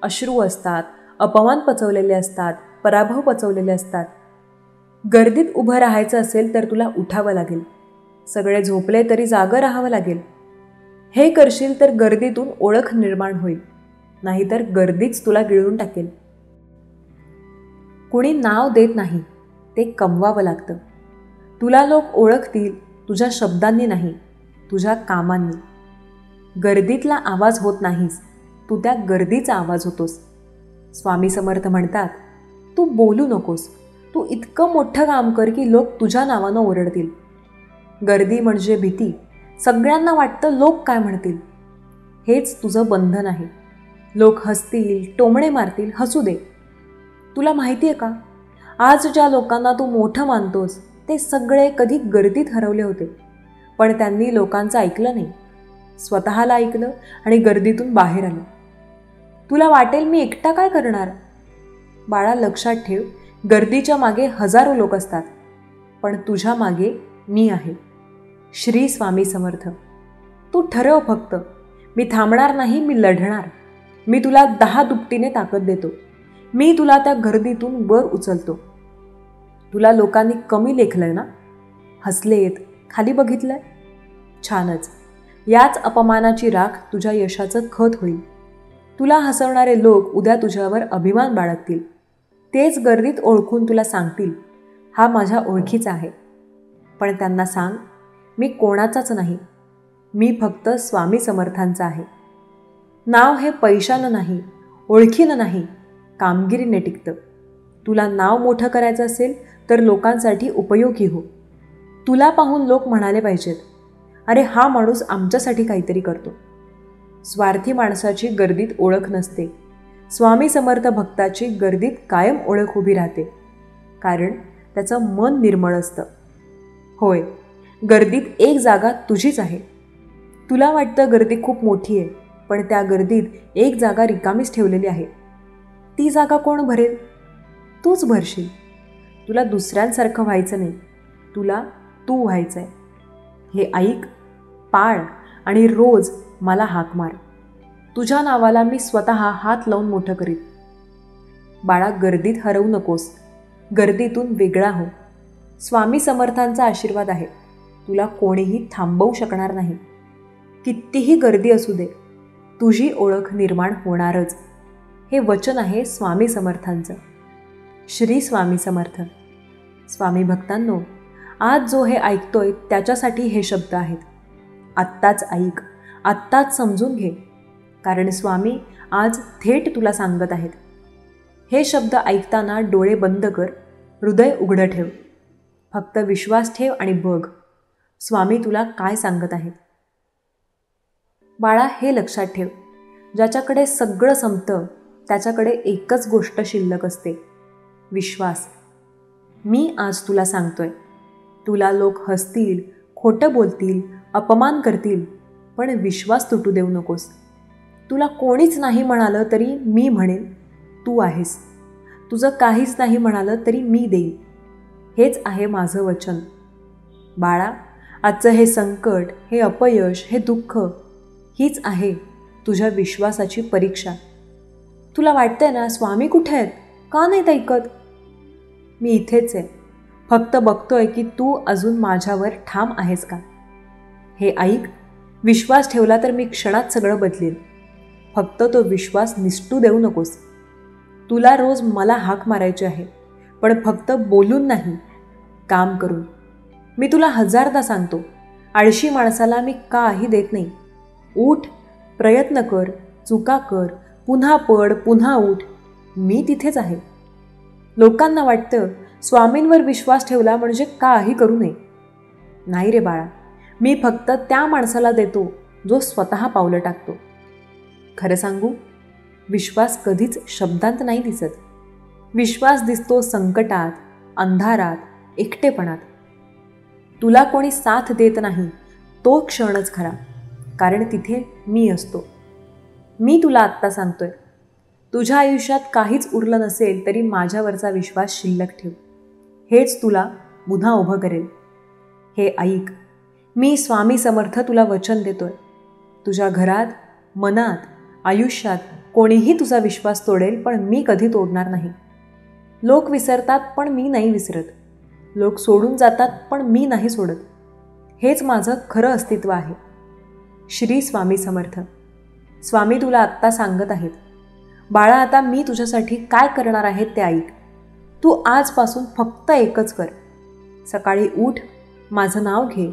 अश्रू असतात, अपमान पचवलेले असतात, पराभव पचवलेले असतात. गर्दीत उभं राहायचं असेल तर तुला उठावं लागेल. सगळे झोपले तरी जागं राहावं लागेल. हे करशील तर गर्दीतून ओळख निर्माण होईल, नाहीतर गर्दीच तुला गिळून टाकेल. कुणी नाव देत नाही, ते कमवावं लागतं. तुला लोक ओळखतील तुझ्या शब्दांनी नाही, तुझ्या कामांनी. गर्दीतला आवाज होत नाहीस, तू त्या गर्दीचा आवाज होतोस. स्वामी समर्थ म्हणतात, तू बोलू नकोस. तू इतकं मोठं काम कर की लोक तुझ्या नावानं ओरडतील. गर्दी म्हणजे भीती. सगळ्यांना वाटतं लोक काय म्हणतील. हेच तुझं बंधन आहे. लोक हसतील, टोमणे मारतील, हसू दे. तुला माहिती आहे का, आज ज्या लोकांना तू मोठं मानतोस ते सगळे कधी गर्दीत हरवले होते, पण त्यांनी लोकांचं ऐकलं नाही, स्वतःला ऐकलं आणि गर्दीतून बाहेर आलं. तुला वाटेल मी एकटा काय करणार? बाळा, लक्षात ठेव, गर्दीच्या मागे हजारो लोक असतात, पण तुझ्या मागे मी आहे. श्री स्वामी समर्थ. तू ठरव फक्त, मी थांबणार नाही, मी लढणार. मी तुला 10 दुपटीने ताकद देतो. मी तुला त्या गर्दीतून वर उचलतो. तुला लोकांनी कमी लेखलंय ना, हसलेत, खाली बघितलंय, छानच. याच अपमानाची राख तुझ्या यशाचं खत होईल. तुला हसवणारे लोक उद्या तुझ्यावर अभिमान बाळगतील. तेच गर्दीत ओळखून तुला सांगतील, हा माझ्या ओळखीचा आहे. पण त्यांना सांग, मी कोणाचाच नाही, मी फक्त स्वामी समर्थांचा आहे. नाव हे पैशानं नाही, ओळखीनं नाही, कामगिरीने टिकतं. तुला नाव मोठं करायचं असेल तर लोकांसाठी उपयोगी हो. तुला पाहून लोक म्हणाले पाहिजेत, अरे हा माणूस आमच्यासाठी काहीतरी करतो. स्वार्थी माणसाची गर्दीत ओळख नसते. स्वामी समर्थ भक्ताची गर्दीत कायम ओळख उभी राहते, कारण त्याचं मन निर्मळ असतं. होय, गर्दीत एक जागा तुझीच आहे. तुला वाटतं गर्दी खूप मोठी आहे, पण त्या गर्दीत एक जागा रिकामीच ठेवलेली आहे. ती जागा कोण भरेल? तूच भरशील. तुला दुसऱ्यांसारखं व्हायचं नाही, तुला तू व्हायचं आहे. हे ऐक, पाळ आणि रोज मला हाक मार. तुझ्या नावाला मी स्वतः हात लावून मोठं करीन. बाळा, गर्दीत हरवू नकोस, गर्दीतून वेगळा हो. स्वामी समर्थांचा आशीर्वाद आहे. तुला कोणीही थांबवू शकणार नाही. कितीही गर्दी असू दे, तुझी ओळख निर्माण होणारच. हे वचन आहे स्वामी समर्थांचं. श्री स्वामी समर्थ. स्वामी भक्तांनो, आज जो हे ऐकतोय त्याच्यासाठी हे शब्द आहेत. आत्ताच ऐक, आत्ताच समजून घे, कारण स्वामी आज थेट तुला सांगत आहेत. हे शब्द ऐकताना डोळे बंद कर, हृदय उघडं ठेव. फक्त विश्वास ठेव आणि बघ स्वामी तुला काय सांगत आहेत. बाळा, हे लक्षात ठेव, ज्याच्याकडे सगळं संपतं त्याच्याकडे एकच गोष्ट शिल्लक असते, विश्वास. मी आज तुला सांगतोय, तुला लोक हसतील, खोटं बोलतील, अपमान करतील, पण विश्वास तुटू देऊ नकोस. तुला कोणीच नाही म्हणालं तरी मी म्हणेन तू आहेस. तुझं काहीच नाही म्हणालं तरी मी देईन. हेच आहे माझं वचन. बाळा, आजचं हे संकट, हे अपयश, हे दुःख, हीच आहे तुझ्या विश्वासाची परीक्षा. तुला वाटतंय ना स्वामी कुठे आहेत, का नाहीत ऐकत? मी इथेच आहे, फक्त बघतोय की तू अजून माझ्यावर ठाम आहेस का. हे ऐक, विश्वास ठेवला तर मी क्षणात सगळं बदलेन. फक्त तो विश्वास निसटू देऊ नकोस. तुला रोज मला हाक मारायची आहे, पण फक्त बोलून नाही, काम करून. मी तुला हजारदा सांगतो, आळशी माणसाला मी काही देत नाही. उठ, प्रयत्न कर, चुका कर, पुन्हा पड, पुन्हा उठ, मी तिथेच आहे. लोकांना वाटतं स्वामींवर विश्वास ठेवला म्हणजे काही करू नये. नाही रे बाळा, मी फक्त त्या माणसाला देतो जो स्वतः पावलं टाकतो. खरं सांगू, विश्वास कधीच शब्दांत नाही दिसत. विश्वास दिसतो संकटात, अंधारात, एकटेपणात. तुला कोणी साथ देत नाही तो क्षणच खरा, कारण तिथे मी असतो. मी तुला आत्ता सांगतोय, तुझ्या आयुष्यात काहीच उरलं नसेल तरी माझ्यावरचा विश्वास शिल्लक ठेव. हेच तुला पुन्हा उभं करेल. हे ऐक, मी स्वामी समर्थ तुला वचन देतोय. तुझ्या घरात, मनात, आयुष्यात कोणीही तुझा विश्वास तोडेल, पण मी कधी तोडणार नाही. लोक विसरतात पण मी नाही विसरत. लोक सोडून जातात पण मी नाही सोडत. हेच माझं खरं अस्तित्व आहे. श्री स्वामी समर्थ. स्वामी तुला आत्ता सांगत आहेत, बाळा, आता मी तुझ्यासाठी काय करणार आहे ते ऐक. तू आजपासून फक्त एकच कर. सकाळी उठ, माझं नाव घे,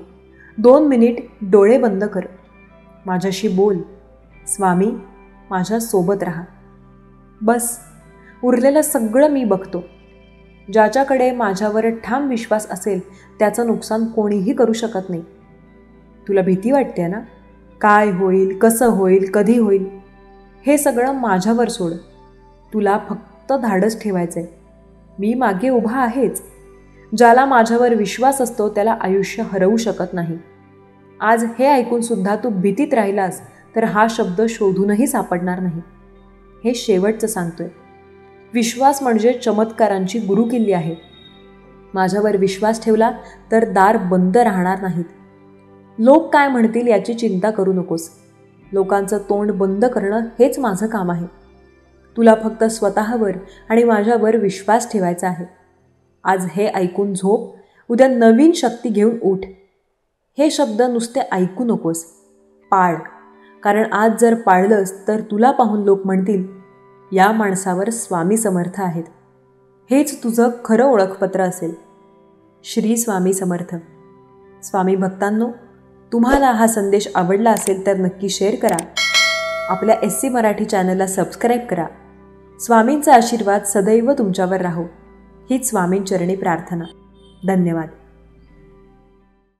2 मिनिट डोळे बंद कर, माझ्याशी बोल, स्वामी माझ्यासोबत राहा. बस, उरलेलं सगळं मी बघतो. ज्याच्याकडे माझ्यावर ठाम विश्वास असेल त्याचं नुकसान कोणीही करू शकत नाही. तुला भीती वाटते ना, काय होईल, कसं होईल, कधी होईल, हे सगळं माझ्यावर सोड. तुला फक्त धाडस ठेवायचं आहे. मी मागे उभा आहेच. ज्याला माझ्यावर विश्वास असतो त्याला आयुष्य हरवू शकत नाही. आज हे ऐकूनसुद्धा तू भीतीत राहिलास तर हा शब्द शोधूनही सापडणार नाही. हे शेवटचं सांगतोय. विश्वास म्हणजे चमत्कारांची गुरुकिल्ली आहे. माझ्यावर विश्वास ठेवला तर दार बंद राहणार नाहीत. लोक काय म्हणतील याची चिंता करू नकोस. लोकांचं तोंड बंद करणं हेच माझं काम आहे. तुला फक्त स्वतःवर आणि माझ्यावर विश्वास ठेवायचा आहे. आज हे ऐकून झोप, उद्या नवीन शक्ती घेऊन उठ. हे शब्द नुसते ऐकू नकोस, पाळ. कारण आज जर पाळलंस तर तुला पाहून लोक म्हणतील, या माणसावर स्वामी समर्थ आहेत. हेच तुझं खरं ओळखपत्र असेल. श्री स्वामी समर्थ. स्वामी भक्तांनो, तुम्हाला हा संदेश आवडला असेल तर नक्की शेअर करा. आपल्या SC मराठी चॅनलला सबस्क्राईब करा. स्वामींचा आशीर्वाद सदैव तुमच्यावर राहो, हीच स्वामींचरणी प्रार्थना. धन्यवाद.